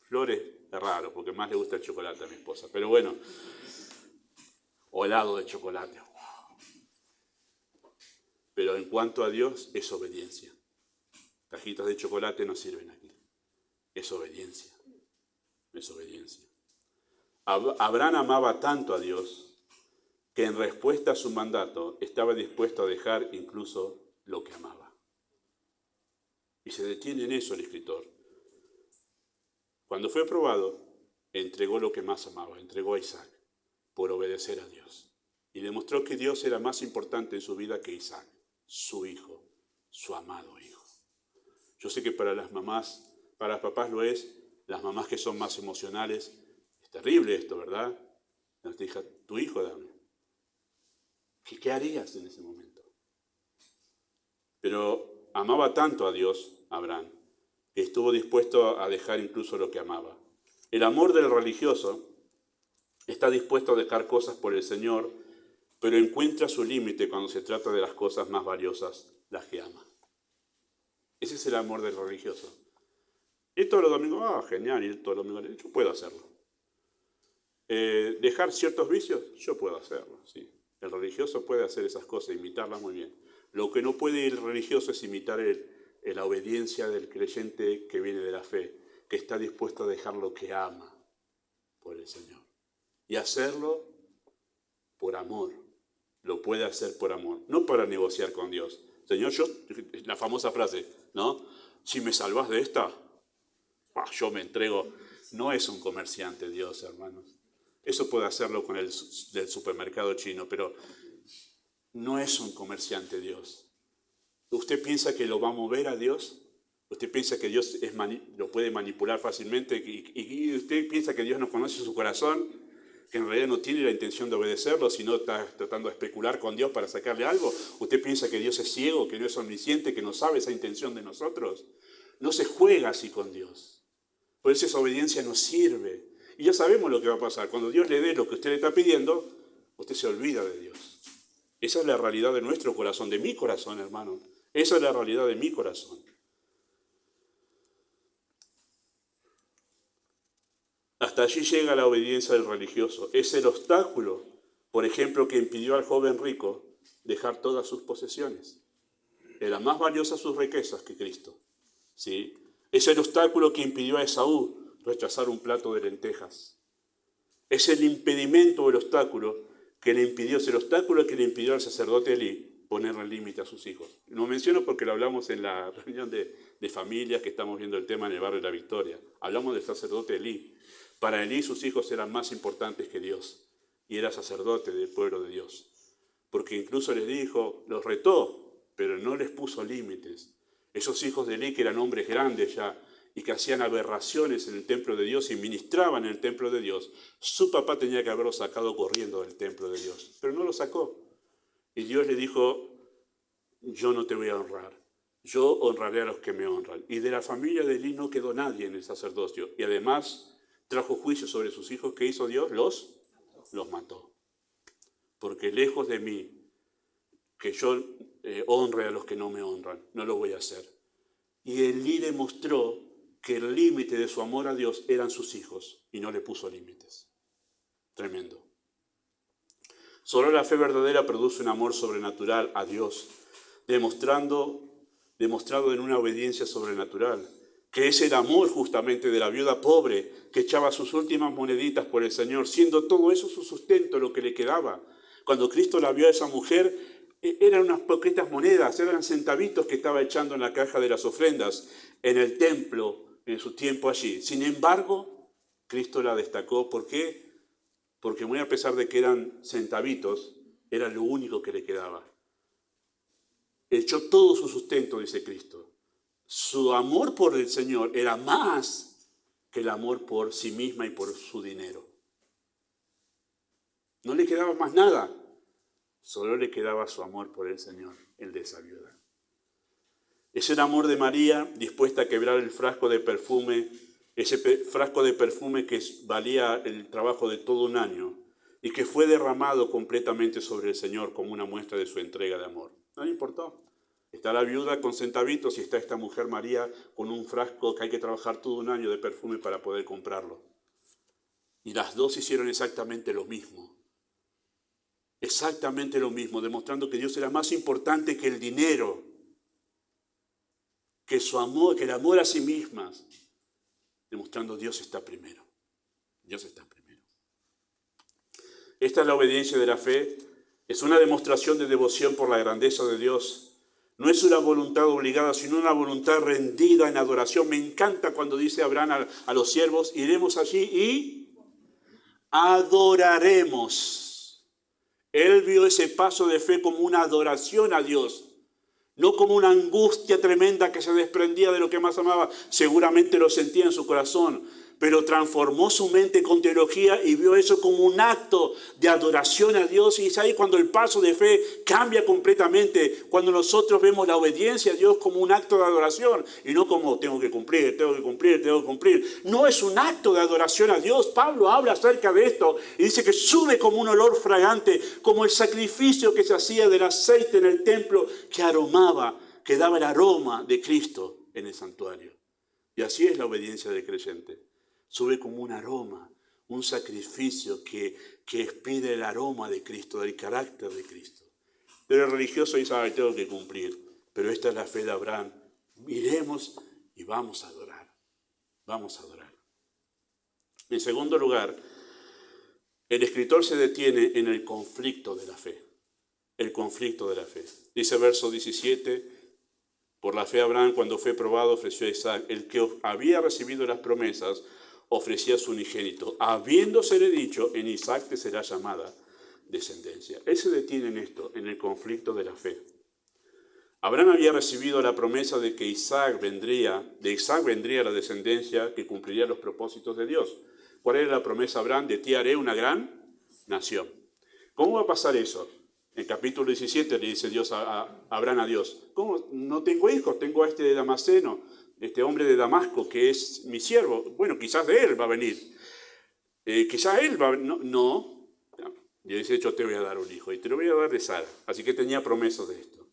flores, es raro, porque más le gusta el chocolate a mi esposa, pero bueno, o helado de chocolate. Pero en cuanto a Dios, es obediencia. Cajitas de chocolate no sirven aquí. Es obediencia. Es obediencia. Abraham amaba tanto a Dios que en respuesta a su mandato estaba dispuesto a dejar incluso lo que amaba. Y se detiene en eso el escritor. Cuando fue probado, entregó lo que más amaba, entregó a Isaac, por obedecer a Dios. Y demostró que Dios era más importante en su vida que Isaac, su hijo, su amado hijo. Yo sé que para las mamás, para los papás lo es, las mamás que son más emocionales, es terrible esto, ¿verdad? Nos dijo, tu hijo, dame. ¿Qué harías en ese momento? Pero amaba tanto a Dios, Abraham, que estuvo dispuesto a dejar incluso lo que amaba. El amor del religioso está dispuesto a dejar cosas por el Señor, pero encuentra su límite cuando se trata de las cosas más valiosas, las que ama. Ese es el amor del religioso. Ir todos los domingos, genial, ir todos los domingos, yo puedo hacerlo. Dejar ciertos vicios, yo puedo hacerlo, sí. El religioso puede hacer esas cosas, imitarlas muy bien. Lo que no puede el religioso es imitar la obediencia del creyente que viene de la fe, que está dispuesto a dejar lo que ama por el Señor. Y hacerlo por amor. Lo puede hacer por amor, no para negociar con Dios. Señor, la famosa frase, ¿no? Si me salvas de esta, yo me entrego. No es un comerciante Dios, hermanos. Eso puede hacerlo con el del supermercado chino, pero no es un comerciante Dios. ¿Usted piensa que lo va a mover a Dios? ¿Usted piensa que Dios lo puede manipular fácilmente? ¿Y usted piensa que Dios no conoce su corazón? ¿Que en realidad no tiene la intención de obedecerlo, sino está tratando de especular con Dios para sacarle algo? ¿Usted piensa que Dios es ciego, que no es omnisciente, que no sabe esa intención de nosotros? No se juega así con Dios. Por eso esa obediencia no sirve. Y ya sabemos lo que va a pasar. Cuando Dios le dé lo que usted le está pidiendo, usted se olvida de Dios. Esa es la realidad de nuestro corazón, de mi corazón, hermano. Esa es la realidad de mi corazón. Hasta allí llega la obediencia del religioso. Es el obstáculo, por ejemplo, que impidió al joven rico dejar todas sus posesiones. Era más valiosa sus riquezas que Cristo. ¿Sí? Es el obstáculo que impidió a Esaú rechazar un plato de lentejas. Es el impedimento o el obstáculo que le impidió, es el obstáculo que le impidió al sacerdote Elí ponerle límite a sus hijos. Lo menciono porque lo hablamos en la reunión de familias que estamos viendo el tema en el barrio de La Victoria. Hablamos del sacerdote Elí. Para Elí sus hijos eran más importantes que Dios y era sacerdote del pueblo de Dios. Porque incluso les dijo, los retó, pero no les puso límites. Esos hijos de Elí, que eran hombres grandes ya y que hacían aberraciones en el templo de Dios y ministraban en el templo de Dios, su papá tenía que haberlo sacado corriendo del templo de Dios, pero no lo sacó. Y Dios le dijo, yo no te voy a honrar, yo honraré a los que me honran. Y de la familia de Elí no quedó nadie en el sacerdocio. Y además trajo juicio sobre sus hijos. ¿Qué hizo Dios? Los mató. Porque lejos de mí, que yo honre a los que no me honran, no lo voy a hacer. Y Elí demostró que el límite de su amor a Dios eran sus hijos y no le puso límites. Tremendo. Solo la fe verdadera produce un amor sobrenatural a Dios, demostrado en una obediencia sobrenatural, que es el amor justamente de la viuda pobre que echaba sus últimas moneditas por el Señor, siendo todo eso su sustento, lo que le quedaba. Cuando Cristo la vio a esa mujer, eran unas poquitas monedas, eran centavitos que estaba echando en la caja de las ofrendas en el templo en su tiempo allí. Sin embargo, Cristo la destacó. ¿Por qué? Porque muy a pesar de que eran centavitos, era lo único que le quedaba. Echó todo su sustento, dice Cristo. Su amor por el Señor era más que el amor por sí misma y por su dinero. No le quedaba más nada, solo le quedaba su amor por el Señor, el de esa viuda. Es el amor de María dispuesta a quebrar el frasco de perfume, ese frasco de perfume que valía el trabajo de todo un año y que fue derramado completamente sobre el Señor como una muestra de su entrega de amor. No le importó. Está la viuda con centavitos y está esta mujer María con un frasco que hay que trabajar todo un año de perfume para poder comprarlo. Y las dos hicieron exactamente lo mismo. Exactamente lo mismo, demostrando que Dios era más importante que el dinero, que su amor, que el amor a sí mismas, demostrando Dios está primero. Dios está primero. Esta es la obediencia de la fe. Es una demostración de devoción por la grandeza de Dios. No es una voluntad obligada, sino una voluntad rendida en adoración. Me encanta cuando dice Abraham a los siervos, iremos allí y adoraremos. Él vio ese paso de fe como una adoración a Dios, no como una angustia tremenda que se desprendía de lo que más amaba. Seguramente lo sentía en su corazón, pero transformó su mente con teología y vio eso como un acto de adoración a Dios. Y es ahí cuando el paso de fe cambia completamente, cuando nosotros vemos la obediencia a Dios como un acto de adoración y no como tengo que cumplir. No es un acto de adoración a Dios. Pablo habla acerca de esto y dice que sube como un olor fragante, como el sacrificio que se hacía del aceite en el templo que aromaba, que daba el aroma de Cristo en el santuario. Y así es la obediencia del creyente. Sube como un aroma, un sacrificio que expide el aroma de Cristo, del carácter de Cristo. Pero el religioso dice, tengo que cumplir. Pero esta es la fe de Abraham. Miremos y vamos a adorar. Vamos a adorar. En segundo lugar, el escritor se detiene en el conflicto de la fe. El conflicto de la fe. Dice verso 17, por la fe Abraham, cuando fue probado, ofreció a Isaac. El que había recibido las promesas, ofrecía a su unigénito, habiéndosele dicho, en Isaac te será llamada descendencia. Él se detiene en esto, en el conflicto de la fe. Abraham había recibido la promesa de que de Isaac vendría la descendencia que cumpliría los propósitos de Dios. ¿Cuál era la promesa, Abraham? De ti haré una gran nación. ¿Cómo va a pasar eso? En capítulo 17 le dice Dios a Abraham a Dios, ¿cómo? No tengo hijos, tengo a este de Damasceno, este hombre de Damasco, que es mi siervo. Bueno, quizás de él va a venir. Quizás él va a venir. No. Y dice, hecho, te voy a dar un hijo. Y te lo voy a dar de Sara. Así que tenía promesas de esto.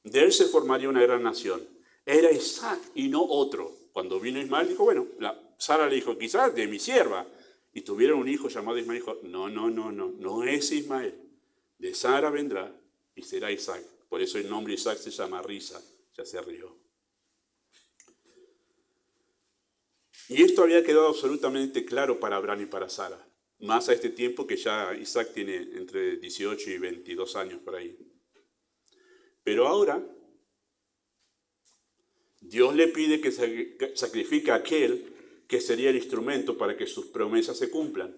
De él se formaría una gran nación. Era Isaac y no otro. Cuando vino Ismael, dijo, bueno, Sara le dijo, quizás de mi sierva. Y tuvieron un hijo llamado Ismael. Dijo, no es Ismael. De Sara vendrá y será Isaac. Por eso el nombre Isaac se llama risa. Ya se rió. Y esto había quedado absolutamente claro para Abraham y para Sara. Más a este tiempo que ya Isaac tiene entre 18 y 22 años por ahí. Pero ahora Dios le pide que sacrifique a aquel que sería el instrumento para que sus promesas se cumplan.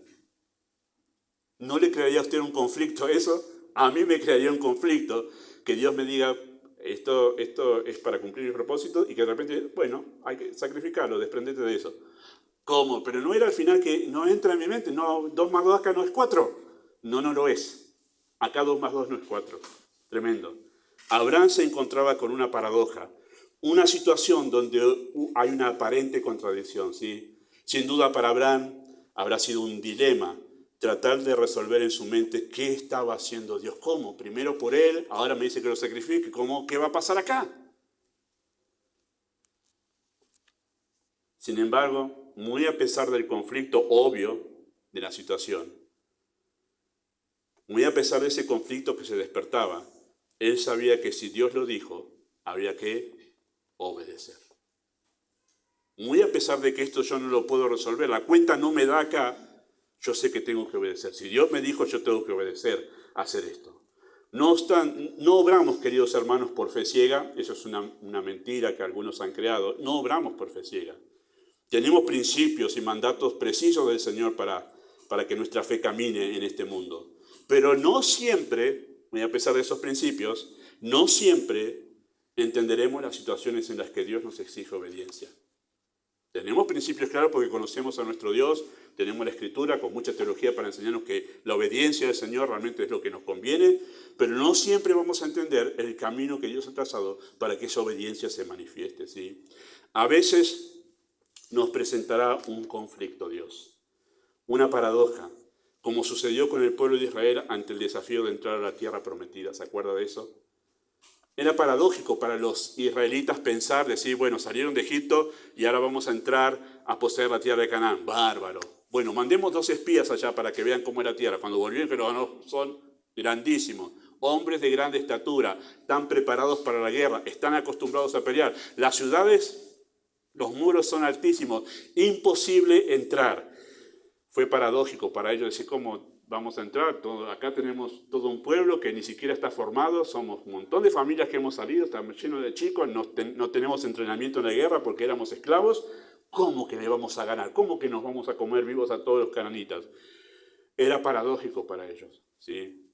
¿No le crearía a usted un conflicto eso? A mí me crearía un conflicto que Dios me diga, esto es para cumplir mi propósito, y que de repente, bueno, hay que sacrificarlo, desprendete de eso. ¿Cómo? Pero no era al final que no entra en mi mente, no, 2 más 2 acá no es 4. No, no lo es. Acá 2 más 2 no es 4. Tremendo. Abraham se encontraba con una paradoja, una situación donde hay una aparente contradicción, ¿sí? Sin duda para Abraham habrá sido un dilema tratar de resolver en su mente qué estaba haciendo Dios. ¿Cómo? Primero por él, ahora me dice que lo sacrifique. ¿Cómo? ¿Qué va a pasar acá? Sin embargo, muy a pesar del conflicto obvio de la situación, muy a pesar de ese conflicto que se despertaba, él sabía que si Dios lo dijo, había que obedecer. Muy a pesar de que esto yo no lo puedo resolver, la cuenta no me da acá, yo sé que tengo que obedecer. Si Dios me dijo, yo tengo que obedecer, hacer esto. No obramos, queridos hermanos, por fe ciega. Eso es una mentira que algunos han creado. No obramos por fe ciega. Tenemos principios y mandatos precisos del Señor para que nuestra fe camine en este mundo. Pero no siempre, muy a pesar de esos principios, no siempre entenderemos las situaciones en las que Dios nos exige obediencia. Tenemos principios claros porque conocemos a nuestro Dios, tenemos la Escritura con mucha teología para enseñarnos que la obediencia del Señor realmente es lo que nos conviene, pero no siempre vamos a entender el camino que Dios ha trazado para que esa obediencia se manifieste, ¿sí? A veces nos presentará un conflicto Dios, una paradoja, como sucedió con el pueblo de Israel ante el desafío de entrar a la tierra prometida. ¿Se acuerda de eso? Era paradójico para los israelitas pensar, decir, bueno, salieron de Egipto y ahora vamos a entrar a poseer la tierra de Canaán. Bárbaro. Bueno, mandemos 2 espías allá para que vean cómo era la tierra. Cuando volvieron, que los son grandísimos. Hombres de grande estatura, están preparados para la guerra, están acostumbrados a pelear. Las ciudades, los muros son altísimos, imposible entrar. Fue paradójico para ellos decir, ¿cómo vamos a entrar? Acá tenemos todo un pueblo que ni siquiera está formado, somos un montón de familias que hemos salido, estamos llenos de chicos, no tenemos entrenamiento en la guerra porque éramos esclavos. ¿Cómo que le vamos a ganar? ¿Cómo que nos vamos a comer vivos a todos los cananitas? Era paradójico para ellos, ¿sí?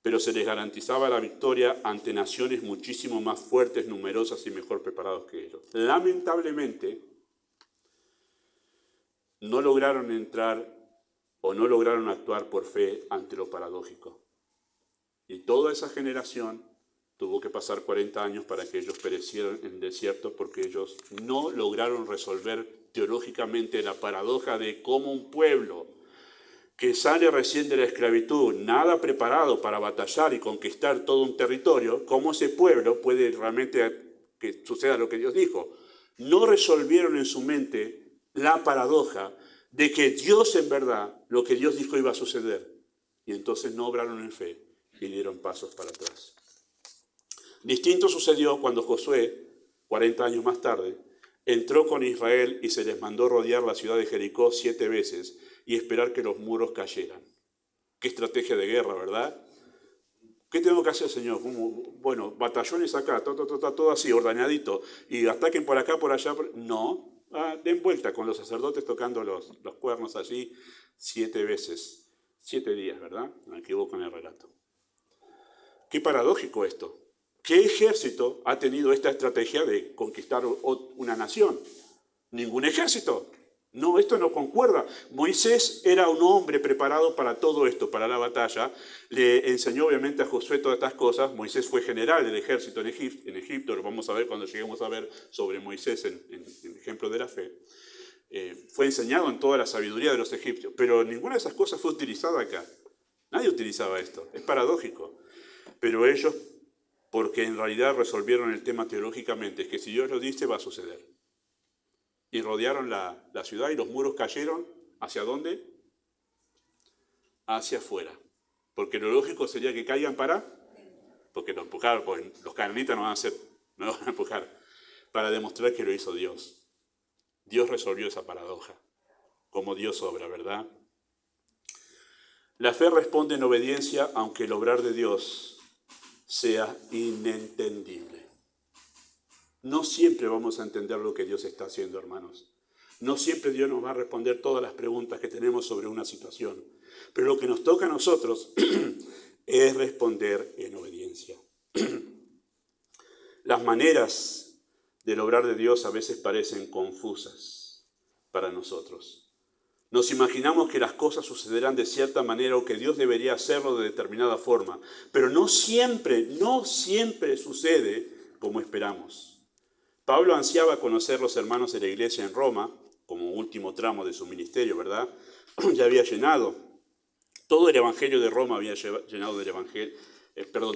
Pero se les garantizaba la victoria ante naciones muchísimo más fuertes, numerosas y mejor preparados que ellos. Lamentablemente, no lograron entrar o no lograron actuar por fe ante lo paradójico. Y toda esa generación tuvo que pasar 40 años para que ellos perecieran en el desierto porque ellos no lograron resolver teológicamente la paradoja de cómo un pueblo que sale recién de la esclavitud, nada preparado para batallar y conquistar todo un territorio, cómo ese pueblo puede realmente que suceda lo que Dios dijo. No resolvieron en su mente la paradoja de que Dios en verdad, lo que Dios dijo iba a suceder. Y entonces no obraron en fe y dieron pasos para atrás. Distinto sucedió cuando Josué, 40 años más tarde, entró con Israel y se les mandó rodear la ciudad de Jericó 7 veces y esperar que los muros cayeran. Qué estrategia de guerra, ¿verdad? ¿Qué tengo que hacer, Señor? Bueno, batallones acá, todo así, ordenadito, y ataquen por acá, por allá. No, den vuelta con los sacerdotes tocando los cuernos allí 7 veces, 7 días, ¿verdad? Me equivoco en el relato. Qué paradójico esto. ¿Qué ejército ha tenido esta estrategia de conquistar una nación? Ningún ejército. No, esto no concuerda. Moisés era un hombre preparado para todo esto, para la batalla. Le enseñó obviamente a Josué todas estas cosas. Moisés fue general del ejército en Egipto. Lo vamos a ver cuando lleguemos a ver sobre Moisés en ejemplo de la fe. Fue enseñado en toda la sabiduría de los egipcios. Pero ninguna de esas cosas fue utilizada acá. Nadie utilizaba esto. Es paradójico. Pero ellos, porque en realidad resolvieron el tema teológicamente, es que si Dios lo dice, va a suceder. Y rodearon la ciudad y los muros cayeron. ¿Hacia dónde? Hacia afuera. Porque lo lógico sería que caigan porque lo empujaron, porque los cananitas no van a empujar, para demostrar que lo hizo Dios. Dios resolvió esa paradoja, como Dios obra, ¿verdad? La fe responde en obediencia, aunque el obrar de Dios sea inentendible. No siempre vamos a entender lo que Dios está haciendo, hermanos. No siempre Dios nos va a responder todas las preguntas que tenemos sobre una situación. Pero lo que nos toca a nosotros es responder en obediencia. Las maneras del obrar de Dios a veces parecen confusas para nosotros. Nos imaginamos que las cosas sucederán de cierta manera o que Dios debería hacerlo de determinada forma, pero no siempre sucede como esperamos. Pablo ansiaba conocer los hermanos de la iglesia en Roma, como último tramo de su ministerio, ¿verdad? Ya había llenado. Todo el evangelio de Roma había llenado del evangelio,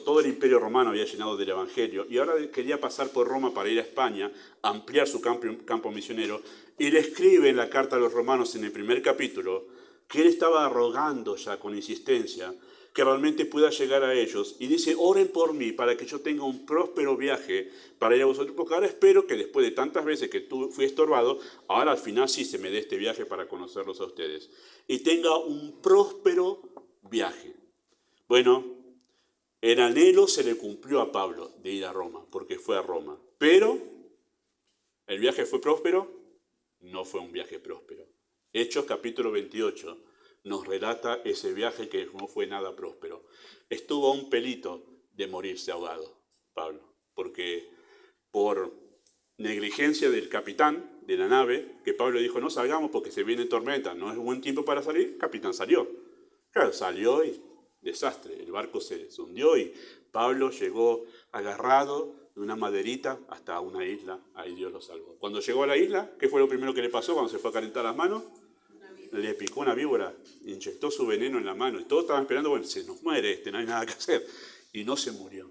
todo el imperio romano había llenado del evangelio, y ahora quería pasar por Roma para ir a España, ampliar su campo misionero, y le escribe en la carta a los romanos en el primer capítulo que él estaba rogando ya con insistencia que realmente pueda llegar a ellos, y dice: oren por mí para que yo tenga un próspero viaje para ir a vosotros, porque ahora espero que después de tantas veces que fui estorbado, ahora al final sí se me dé este viaje para conocerlos a ustedes, y tenga un próspero viaje. Bueno, el anhelo se le cumplió a Pablo de ir a Roma, porque fue a Roma, pero ¿el viaje fue próspero? No fue un viaje próspero. Hechos capítulo 28 nos relata ese viaje que no fue nada próspero. Estuvo a un pelito de morirse ahogado, Pablo, porque por negligencia del capitán de la nave, que Pablo dijo: no salgamos porque se viene tormenta, no es buen tiempo para salir, el capitán salió. Claro, salió y desastre, el barco se hundió y Pablo llegó agarrado de una maderita hasta una isla, ahí Dios lo salvó. Cuando llegó a la isla, ¿qué fue lo primero que le pasó cuando se fue a calentar las manos? Le picó una víbora, inyectó su veneno en la mano y todos estaban esperando: bueno, se nos muere no hay nada que hacer. Y no se murió.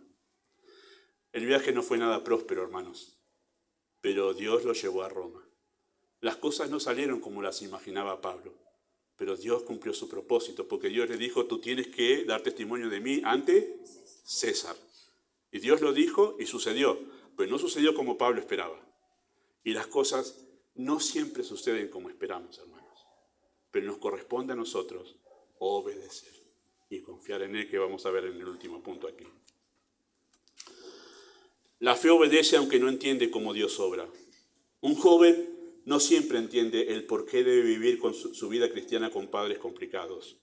El viaje no fue nada próspero, hermanos, pero Dios lo llevó a Roma. Las cosas no salieron como las imaginaba Pablo, pero Dios cumplió su propósito, porque Dios le dijo: tú tienes que dar testimonio de mí ante César. Y Dios lo dijo y sucedió, pero no sucedió como Pablo esperaba. Y las cosas no siempre suceden como esperamos, hermanos. Pero nos corresponde a nosotros obedecer y confiar en Él, que vamos a ver en el último punto aquí. La fe obedece aunque no entiende cómo Dios obra. Un joven no siempre entiende el por qué debe vivir con su vida cristiana con padres complicados.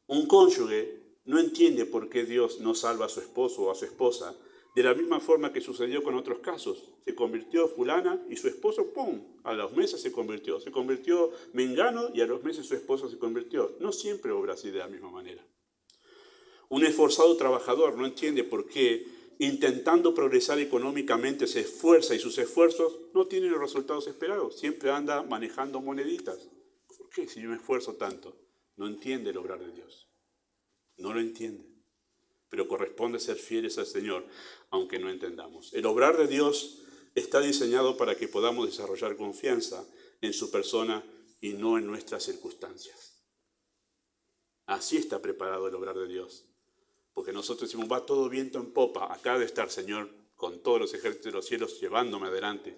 Un cónyuge no entiende por qué Dios no salva a su esposo o a su esposa, de la misma forma que sucedió con otros casos. Se convirtió fulana y su esposo, ¡pum!, a los meses se convirtió. Se convirtió mengano y a los meses su esposo se convirtió. No siempre obra así de la misma manera. Un esforzado trabajador no entiende por qué, intentando progresar económicamente, se esfuerza y sus esfuerzos no tienen los resultados esperados. Siempre anda manejando moneditas. ¿Por qué si yo me esfuerzo tanto? No entiende el obrar de Dios. No lo entiende. Pero corresponde ser fieles al Señor, aunque no entendamos. El obrar de Dios está diseñado para que podamos desarrollar confianza en su persona y no en nuestras circunstancias. Así está preparado el obrar de Dios. Porque nosotros decimos: va todo viento en popa, acá debe estar, Señor, con todos los ejércitos de los cielos llevándome adelante.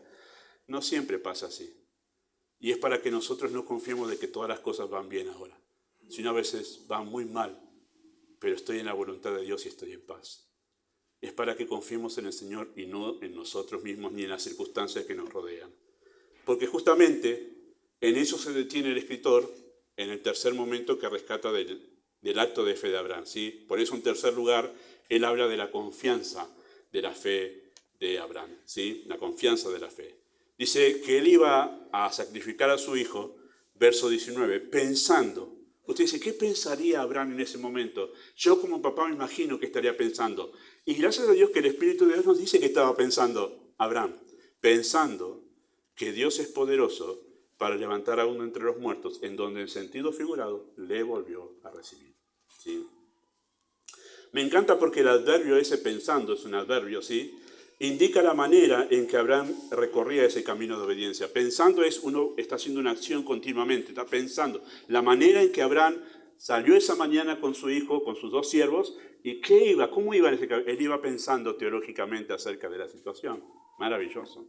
No siempre pasa así. Y es para que nosotros no confiemos de que todas las cosas van bien ahora, sino a veces van muy mal, pero estoy en la voluntad de Dios y estoy en paz. Es para que confiemos en el Señor y no en nosotros mismos ni en las circunstancias que nos rodean. Porque justamente en eso se detiene el escritor en el tercer momento que rescata del acto de fe de Abraham, ¿sí? Por eso, en tercer lugar, él habla de la confianza de la fe de Abraham, ¿sí? La confianza de la fe. Dice que él iba a sacrificar a su hijo, verso 19, pensando. Usted dice: ¿qué pensaría Abraham en ese momento? Yo como papá me imagino que estaría pensando. Y gracias a Dios que el Espíritu de Dios nos dice que estaba pensando Abraham, pensando que Dios es poderoso para levantar a uno entre los muertos, en donde en sentido figurado le volvió a recibir. ¿Sí? Me encanta porque el adverbio ese, pensando, es un adverbio, ¿sí? Indica la manera en que Abraham recorría ese camino de obediencia. Pensando es uno está haciendo una acción continuamente, está pensando. La manera en que Abraham salió esa mañana con su hijo, con sus dos siervos, y ¿qué iba? ¿Cómo iba en ese camino? Él iba pensando teológicamente acerca de la situación. Maravilloso.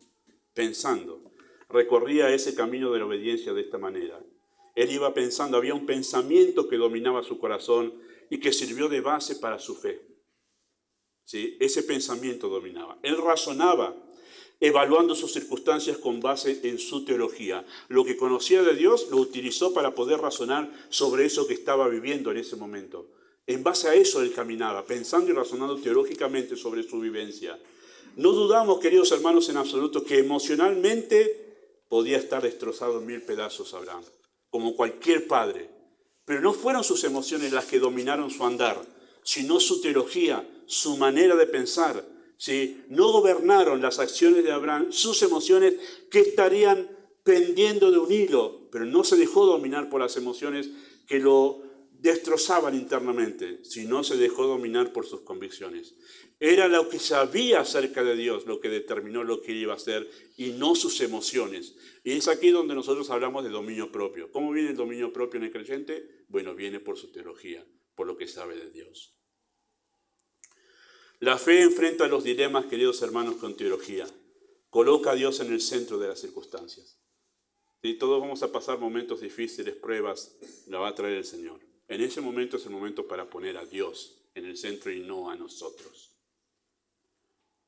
Pensando. Recorría ese camino de la obediencia de esta manera. Él iba pensando, había un pensamiento que dominaba su corazón y que sirvió de base para su fe. ¿sí? Ese pensamiento dominaba. Él razonaba, evaluando sus circunstancias con base en su teología. Lo que conocía de Dios lo utilizó para poder razonar sobre eso que estaba viviendo en ese momento. En base a eso él caminaba, pensando y razonando teológicamente sobre su vivencia. No dudamos, queridos hermanos, en absoluto que emocionalmente podía estar destrozado en 1000 pedazos Abraham, como cualquier padre. Pero no fueron sus emociones las que dominaron su andar, sino su teología, su manera de pensar. ¿Sí? No gobernaron las acciones de Abraham, sus emociones que estarían pendiendo de un hilo, pero no se dejó dominar por las emociones que lo destrozaban internamente, sino se dejó dominar por sus convicciones. Era lo que sabía acerca de Dios lo que determinó lo que iba a hacer y no sus emociones. Y es aquí donde nosotros hablamos de dominio propio. ¿Cómo viene el dominio propio en el creyente? Bueno, viene por su teología, por lo que sabe de Dios. La fe enfrenta los dilemas, queridos hermanos, con teología. Coloca a Dios en el centro de las circunstancias. ¿Sí? Todos vamos a pasar momentos difíciles, pruebas, la va a traer el Señor. En ese momento es el momento para poner a Dios en el centro y no a nosotros.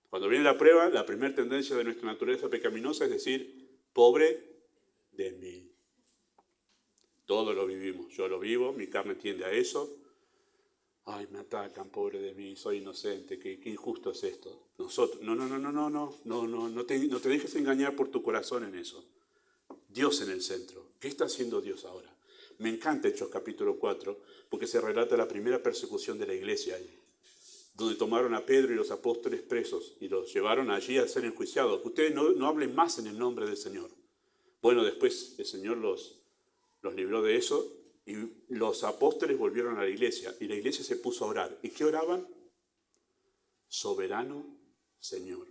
Cuando viene la prueba, la primera tendencia de nuestra naturaleza pecaminosa es decir, pobre de mí. Todo lo vivimos, yo lo vivo, mi carne tiende a eso. Ay, me atacan, pobre de mí, soy inocente, qué injusto es esto. Nosotros, no te dejes engañar por tu corazón en eso. Dios en el centro. ¿Qué está haciendo Dios ahora? Me encanta Hechos capítulo 4, porque se relata la primera persecución de la iglesia ahí, donde tomaron a Pedro y los apóstoles presos y los llevaron allí a ser enjuiciados. Ustedes no hablen más en el nombre del Señor. Bueno, después el Señor los libró de eso. Y los apóstoles volvieron a la iglesia y la iglesia se puso a orar. ¿Y qué oraban? Soberano Señor,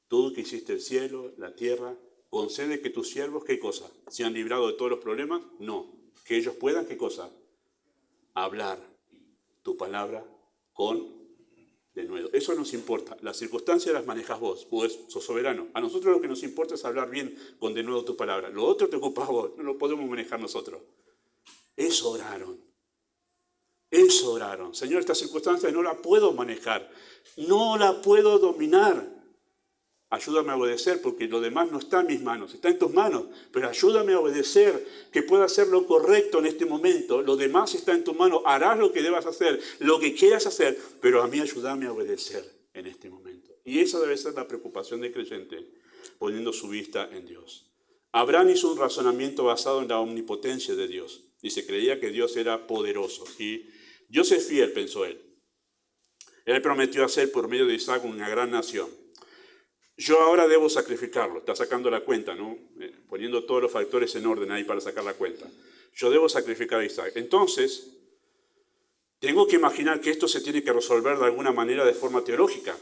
tú que hiciste el cielo, la tierra, concede que tus siervos, ¿qué cosa? ¿Se han librado de todos los problemas? No. Que ellos puedan, ¿qué cosa? Hablar tu palabra con denuedo. Eso nos importa. Las circunstancias las manejas vos sos soberano. A nosotros lo que nos importa es hablar bien con denuedo tu palabra. Lo otro te ocupa vos, no lo podemos manejar nosotros. Eso oraron. Eso oraron. Señor, esta circunstancia no la puedo manejar. No la puedo dominar. Ayúdame a obedecer porque lo demás no está en mis manos, está en tus manos. Pero ayúdame a obedecer, que pueda hacer lo correcto en este momento. Lo demás está en tus manos. Harás lo que debas hacer, lo que quieras hacer. Pero a mí ayúdame a obedecer en este momento. Y esa debe ser la preocupación del creyente, poniendo su vista en Dios. Abraham hizo un razonamiento basado en la omnipotencia de Dios. Y se creía que Dios era poderoso. Y Dios es fiel, pensó él. Él prometió hacer por medio de Isaac una gran nación. Yo ahora debo sacrificarlo. Está sacando la cuenta, ¿no? Poniendo todos los factores en orden ahí para sacar la cuenta. Yo debo sacrificar a Isaac. Entonces, tengo que imaginar que esto se tiene que resolver de alguna manera de forma teológica.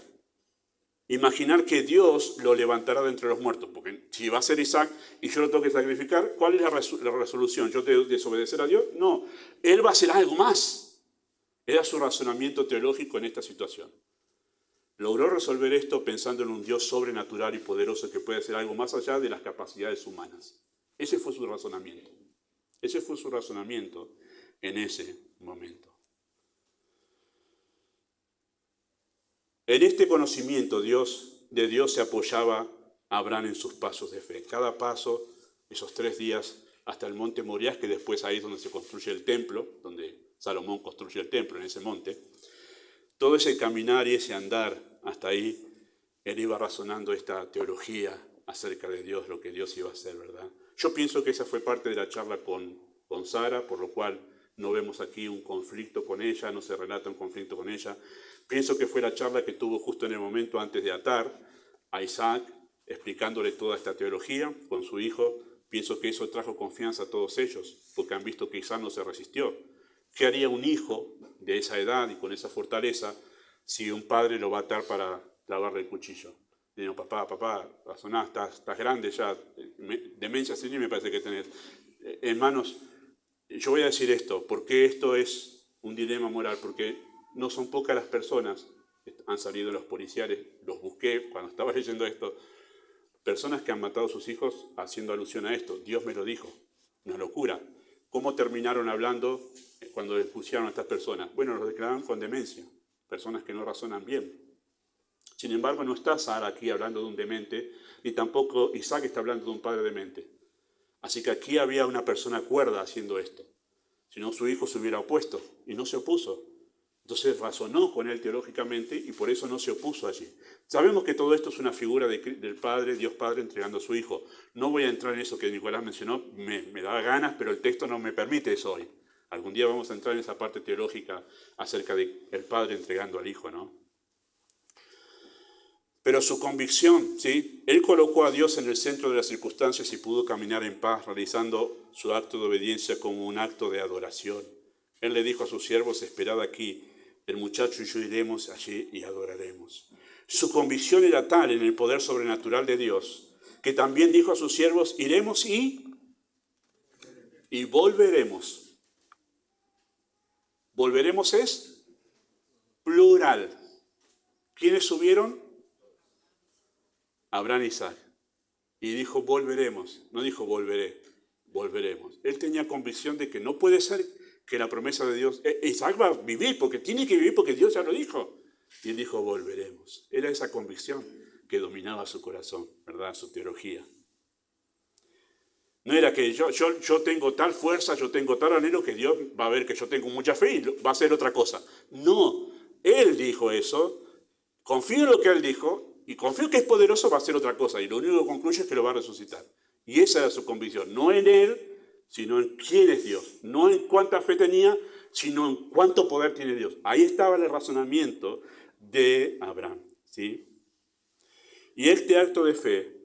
Imaginar que Dios lo levantará de entre los muertos. Porque si va a ser Isaac y yo lo tengo que sacrificar, ¿cuál es la resolución? ¿Yo tengo que desobedecer a Dios? No. Él va a hacer algo más. Era su razonamiento teológico en esta situación. Logró resolver esto pensando en un Dios sobrenatural y poderoso que puede hacer algo más allá de las capacidades humanas. Ese fue su razonamiento. Ese fue su razonamiento en ese momento. En este conocimiento de Dios se apoyaba Abraham en sus pasos de fe. Cada paso, esos 3 días hasta el monte Moriah, que después ahí es donde se construye el templo, donde Salomón construye el templo en ese monte. Todo ese caminar y ese andar hasta ahí, él iba razonando esta teología acerca de Dios, lo que Dios iba a hacer, ¿verdad? Yo pienso que esa fue parte de la charla con Sara, por lo cual no vemos aquí un conflicto con ella, no se relata un conflicto con ella. Pienso que fue la charla que tuvo justo en el momento antes de atar a Isaac, explicándole toda esta teología con su hijo. Pienso que eso trajo confianza a todos ellos, porque han visto que Isaac no se resistió. ¿Qué haría un hijo de esa edad y con esa fortaleza si un padre lo va a atar para clavarle el cuchillo? Digo, papá, razoná, estás grande ya, demencia senil me parece que tenés. Hermanos, yo voy a decir esto, porque esto es un dilema moral, porque no son pocas las personas, han salido los policiales, los busqué cuando estaba leyendo esto, personas que han matado a sus hijos haciendo alusión a esto. Dios me lo dijo, una locura. ¿Cómo terminaron hablando cuando expulsaron a estas personas? Bueno, los declararon con demencia. personas que no razonan bien. Sin embargo, no está Sara aquí hablando de un demente, ni tampoco Isaac está hablando de un padre demente. Así que aquí había una persona cuerda haciendo esto. Si no, su hijo se hubiera opuesto, y no se opuso. Entonces razonó con él teológicamente y por eso no se opuso allí. Sabemos que todo esto es una figura del Padre, Dios Padre entregando a su Hijo. No voy a entrar en eso que Nicolás mencionó, me da ganas, pero el texto no me permite eso hoy. Algún día vamos a entrar en esa parte teológica acerca del Padre entregando al Hijo, ¿no? Pero su convicción, ¿sí? Él colocó a Dios en el centro de las circunstancias y pudo caminar en paz, realizando su acto de obediencia como un acto de adoración. Él le dijo a sus siervos, esperad aquí, el muchacho y yo iremos allí y adoraremos. Su convicción era tal en el poder sobrenatural de Dios, que también dijo a sus siervos, iremos y volveremos. Volveremos es plural. ¿Quiénes subieron? Abraham y Isaac. Y dijo, volveremos. No dijo, volveré. Volveremos. Él tenía convicción de que no puede ser que la promesa de Dios... Isaac va a vivir, porque tiene que vivir porque Dios ya lo dijo. Y él dijo, volveremos. Era esa convicción que dominaba su corazón, ¿verdad? Su teología. No era que yo tengo tal fuerza, yo tengo tal anhelo que Dios va a ver que yo tengo mucha fe y va a hacer otra cosa. No, él dijo eso, confío en lo que él dijo y confío que es poderoso, va a hacer otra cosa. Y lo único que concluye es que lo va a resucitar. Y esa era su convicción, no en él, sino en quién es Dios. No en cuánta fe tenía, sino en cuánto poder tiene Dios. Ahí estaba el razonamiento de Abraham, ¿sí? Y este acto de fe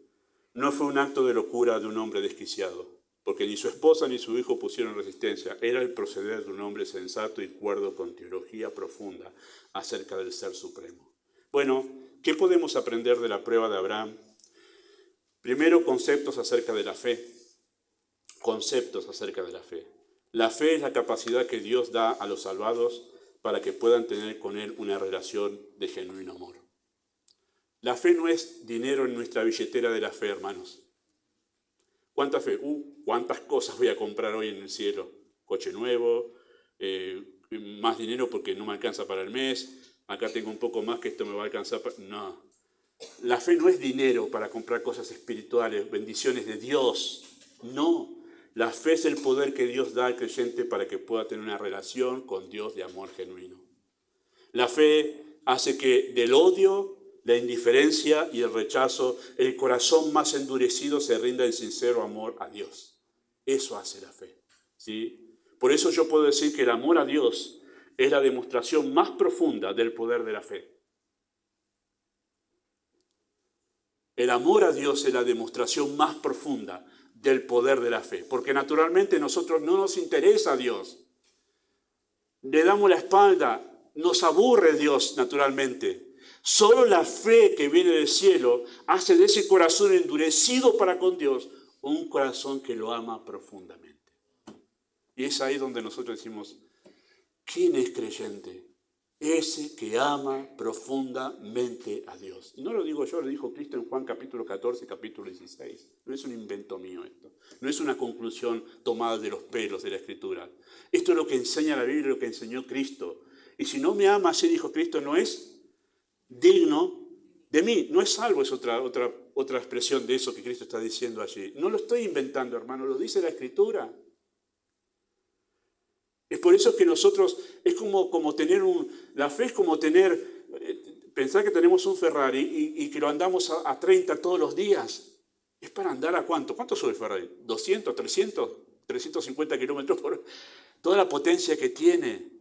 no fue un acto de locura de un hombre desquiciado, porque ni su esposa ni su hijo pusieron resistencia. Era el proceder de un hombre sensato y cuerdo con teología profunda acerca del Ser Supremo. Bueno, ¿qué podemos aprender de la prueba de Abraham? Primero, conceptos acerca de la fe. Conceptos acerca de la fe. La fe es la capacidad que Dios da a los salvados para que puedan tener con Él una relación de genuino amor. La fe no es dinero en nuestra billetera de la fe, hermanos. ¿Cuánta fe? ¿Cuántas cosas voy a comprar hoy en el cielo? Coche nuevo, más dinero porque no me alcanza para el mes, acá tengo un poco más que esto me va a alcanzar para... No. La fe no es dinero para comprar cosas espirituales, bendiciones de Dios. No. La fe es el poder que Dios da al creyente para que pueda tener una relación con Dios de amor genuino. La fe hace que del odio, la indiferencia y el rechazo, el corazón más endurecido se rinda en sincero amor a Dios. Eso hace la fe, ¿sí? Por eso yo puedo decir que el amor a Dios es la demostración más profunda del poder de la fe. El amor a Dios es la demostración más profunda del poder de la fe, porque naturalmente a nosotros no nos interesa a Dios. Le damos la espalda, nos aburre Dios naturalmente. Solo la fe que viene del cielo hace de ese corazón endurecido para con Dios un corazón que lo ama profundamente. Y es ahí donde nosotros decimos, ¿quién es creyente? Ese que ama profundamente a Dios. Y no lo digo yo, lo dijo Cristo en Juan capítulo 14, capítulo 16. No es un invento mío esto. No es una conclusión tomada de los pelos de la Escritura. Esto es lo que enseña la Biblia, lo que enseñó Cristo. Y si no me ama, así dijo Cristo, no es digno de mí. No es salvo, es otra expresión de eso que Cristo está diciendo allí. No lo estoy inventando, hermano, lo dice la Escritura. Es por eso que nosotros, es como tener la fe es como pensar que tenemos un Ferrari y que lo andamos a 30 todos los días. ¿Es para andar a cuánto? ¿Cuánto sube el Ferrari? ¿200, 300, 350 kilómetros por hora? Toda la potencia que tiene.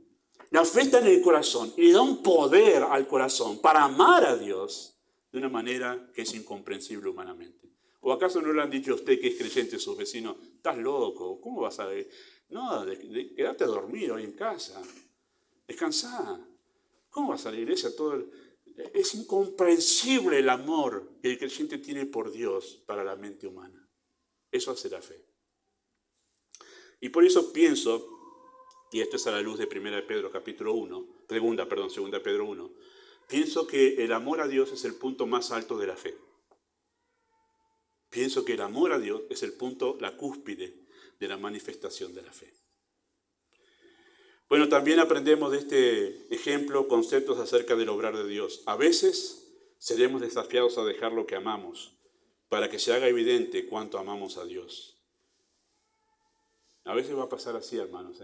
La fe está en el corazón y le da un poder al corazón para amar a Dios de una manera que es incomprensible humanamente. ¿O acaso no le han dicho a usted que es creyente sus vecinos? Estás loco, ¿cómo vas a ver? No, quedate a dormir hoy en casa, descansá. ¿Cómo vas a la iglesia? Es incomprensible el amor que el creyente tiene por Dios para la mente humana. Eso hace la fe. Y por eso pienso, y esto es a la luz de 2 Pedro capítulo 1, 2 Pedro 1, pienso que el amor a Dios es el punto más alto de la fe. Pienso que el amor a Dios es el punto, la cúspide de la manifestación de la fe. Bueno, también aprendemos de este ejemplo conceptos acerca del obrar de Dios. A veces seremos desafiados a dejar lo que amamos para que se haga evidente cuánto amamos a Dios. A veces va a pasar así, hermanos.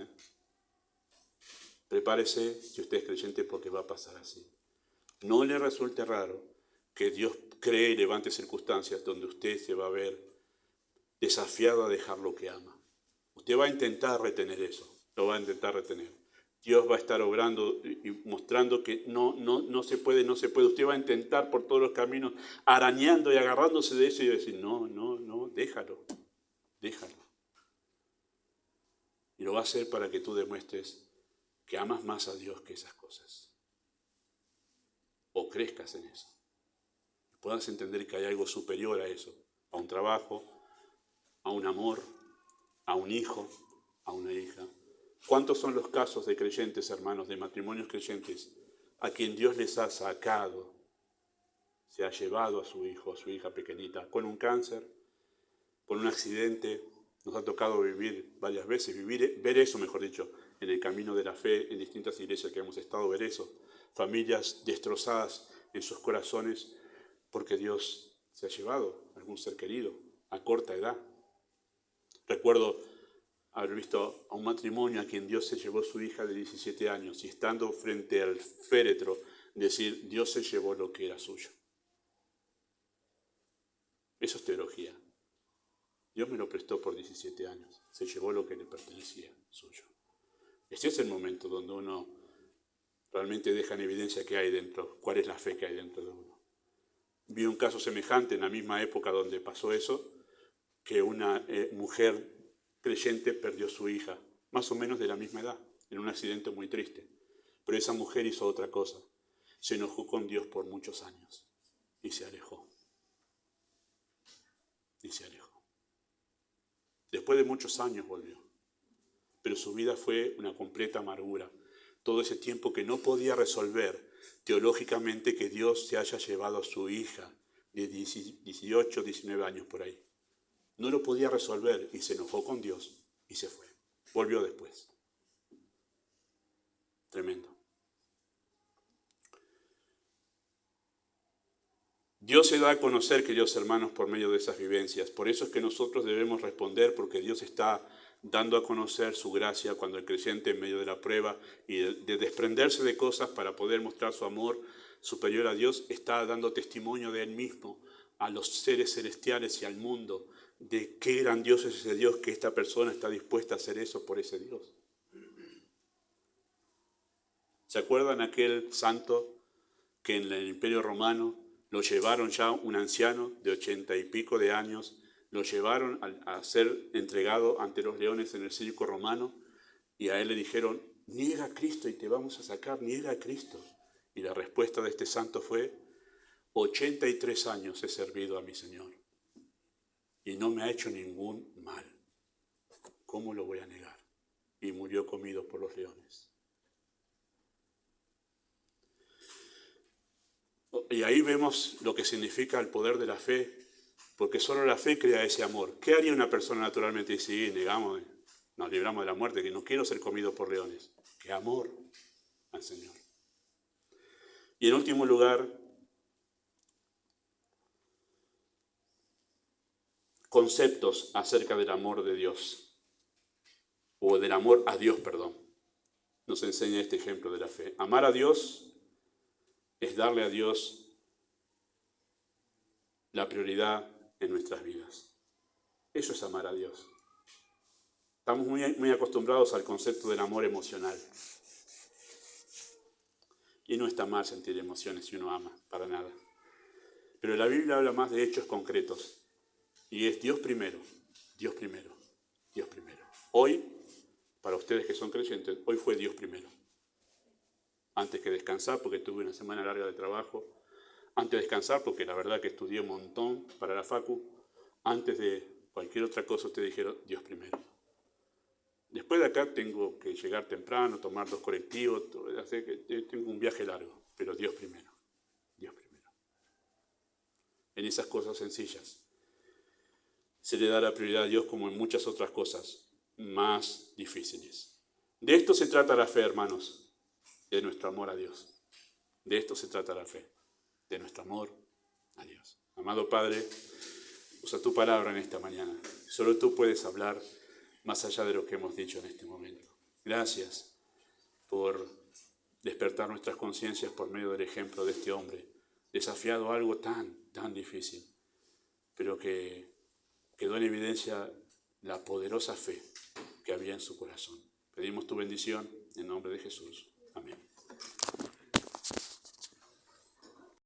Prepárese, si usted es creyente, porque va a pasar así. No le resulte raro que Dios cree y levante circunstancias donde usted se va a ver desafiado a dejar lo que ama. Usted va a intentar retener eso, lo va a intentar retener. Dios va a estar obrando y mostrando que no se puede, no se puede. Usted va a intentar por todos los caminos, arañando y agarrándose de eso y decir, no, déjalo. Y lo va a hacer para que tú demuestres que amas más a Dios que esas cosas. O crezcas en eso. Puedas entender que hay algo superior a eso, a un trabajo, a un amor, a un hijo, a una hija. ¿Cuántos son los casos de creyentes, hermanos, de matrimonios creyentes, a quien Dios les ha sacado, se ha llevado a su hijo, a su hija pequeñita, con un cáncer, con un accidente? Nos ha tocado vivir varias veces, ver eso, mejor dicho, en el camino de la fe, en distintas iglesias que hemos estado, ver eso. Familias destrozadas en sus corazones porque Dios se ha llevado a algún ser querido a corta edad. Recuerdo haber visto a un matrimonio a quien Dios se llevó su hija de 17 años y estando frente al féretro decir, Dios se llevó lo que era suyo. Eso es teología. Dios me lo prestó por 17 años, se llevó lo que le pertenecía, suyo. Ese es el momento donde uno realmente deja en evidencia qué hay dentro, cuál es la fe que hay dentro de uno. Vi un caso semejante en la misma época donde pasó eso, que una mujer creyente perdió su hija, más o menos de la misma edad, en un accidente muy triste. Pero esa mujer hizo otra cosa, se enojó con Dios por muchos años y se alejó. Después de muchos años volvió, pero su vida fue una completa amargura. Todo ese tiempo que no podía resolver teológicamente que Dios se haya llevado a su hija de 18, 19 años por ahí. No lo podía resolver y se enojó con Dios y se fue. Volvió después. Tremendo. Dios se da a conocer, queridos hermanos, por medio de esas vivencias. Por eso es que nosotros debemos responder, porque Dios está dando a conocer su gracia cuando el creyente, en medio de la prueba y de desprenderse de cosas para poder mostrar su amor superior a Dios, está dando testimonio de Él mismo a los seres celestiales y al mundo, de qué grandioso es ese Dios, que esta persona está dispuesta a hacer eso por ese Dios. ¿Se acuerdan aquel santo que en el Imperio Romano lo llevaron ya, un anciano de 80 y pico de años, lo llevaron a ser entregado ante los leones en el circo romano, y a él le dijeron, niega a Cristo y te vamos a sacar, niega a Cristo? Y la respuesta de este santo fue, 83 años he servido a mi Señor y no me ha hecho ningún mal. ¿Cómo lo voy a negar? Y murió comido por los leones. Y ahí vemos lo que significa el poder de la fe, porque solo la fe crea ese amor. ¿Qué haría una persona naturalmente? Sí, negamos, nos libramos de la muerte, que no quiero ser comido por leones. ¡Qué amor al Señor! Y en último lugar, conceptos acerca del amor de Dios, o del amor a Dios, perdón. Nos enseña este ejemplo de la fe. Amar a Dios es darle a Dios la prioridad en nuestras vidas. Eso es amar a Dios. Estamos muy acostumbrados al concepto del amor emocional. Y no está mal sentir emociones si uno ama, para nada. Pero la Biblia habla más de hechos concretos. Y es Dios primero, Dios primero, Dios primero. Hoy, para ustedes que son creyentes, hoy fue Dios primero. Antes que descansar, porque tuve una semana larga de trabajo. Antes de descansar, porque la verdad que estudié un montón para la facu. Antes de cualquier otra cosa, ustedes dijeron Dios primero. Después de acá tengo que llegar temprano, tomar 2 colectivos, así que tengo un viaje largo, pero Dios primero, Dios primero. En esas cosas sencillas se le da la prioridad a Dios, como en muchas otras cosas más difíciles. De esto se trata la fe, hermanos, de nuestro amor a Dios. De esto se trata la fe, de nuestro amor a Dios. Amado Padre, usa tu palabra en esta mañana. Solo tú puedes hablar más allá de lo que hemos dicho en este momento. Gracias por despertar nuestras conciencias por medio del ejemplo de este hombre, desafiado a algo tan difícil, pero que quedó en evidencia la poderosa fe que había en su corazón. Pedimos tu bendición en nombre de Jesús. Amén.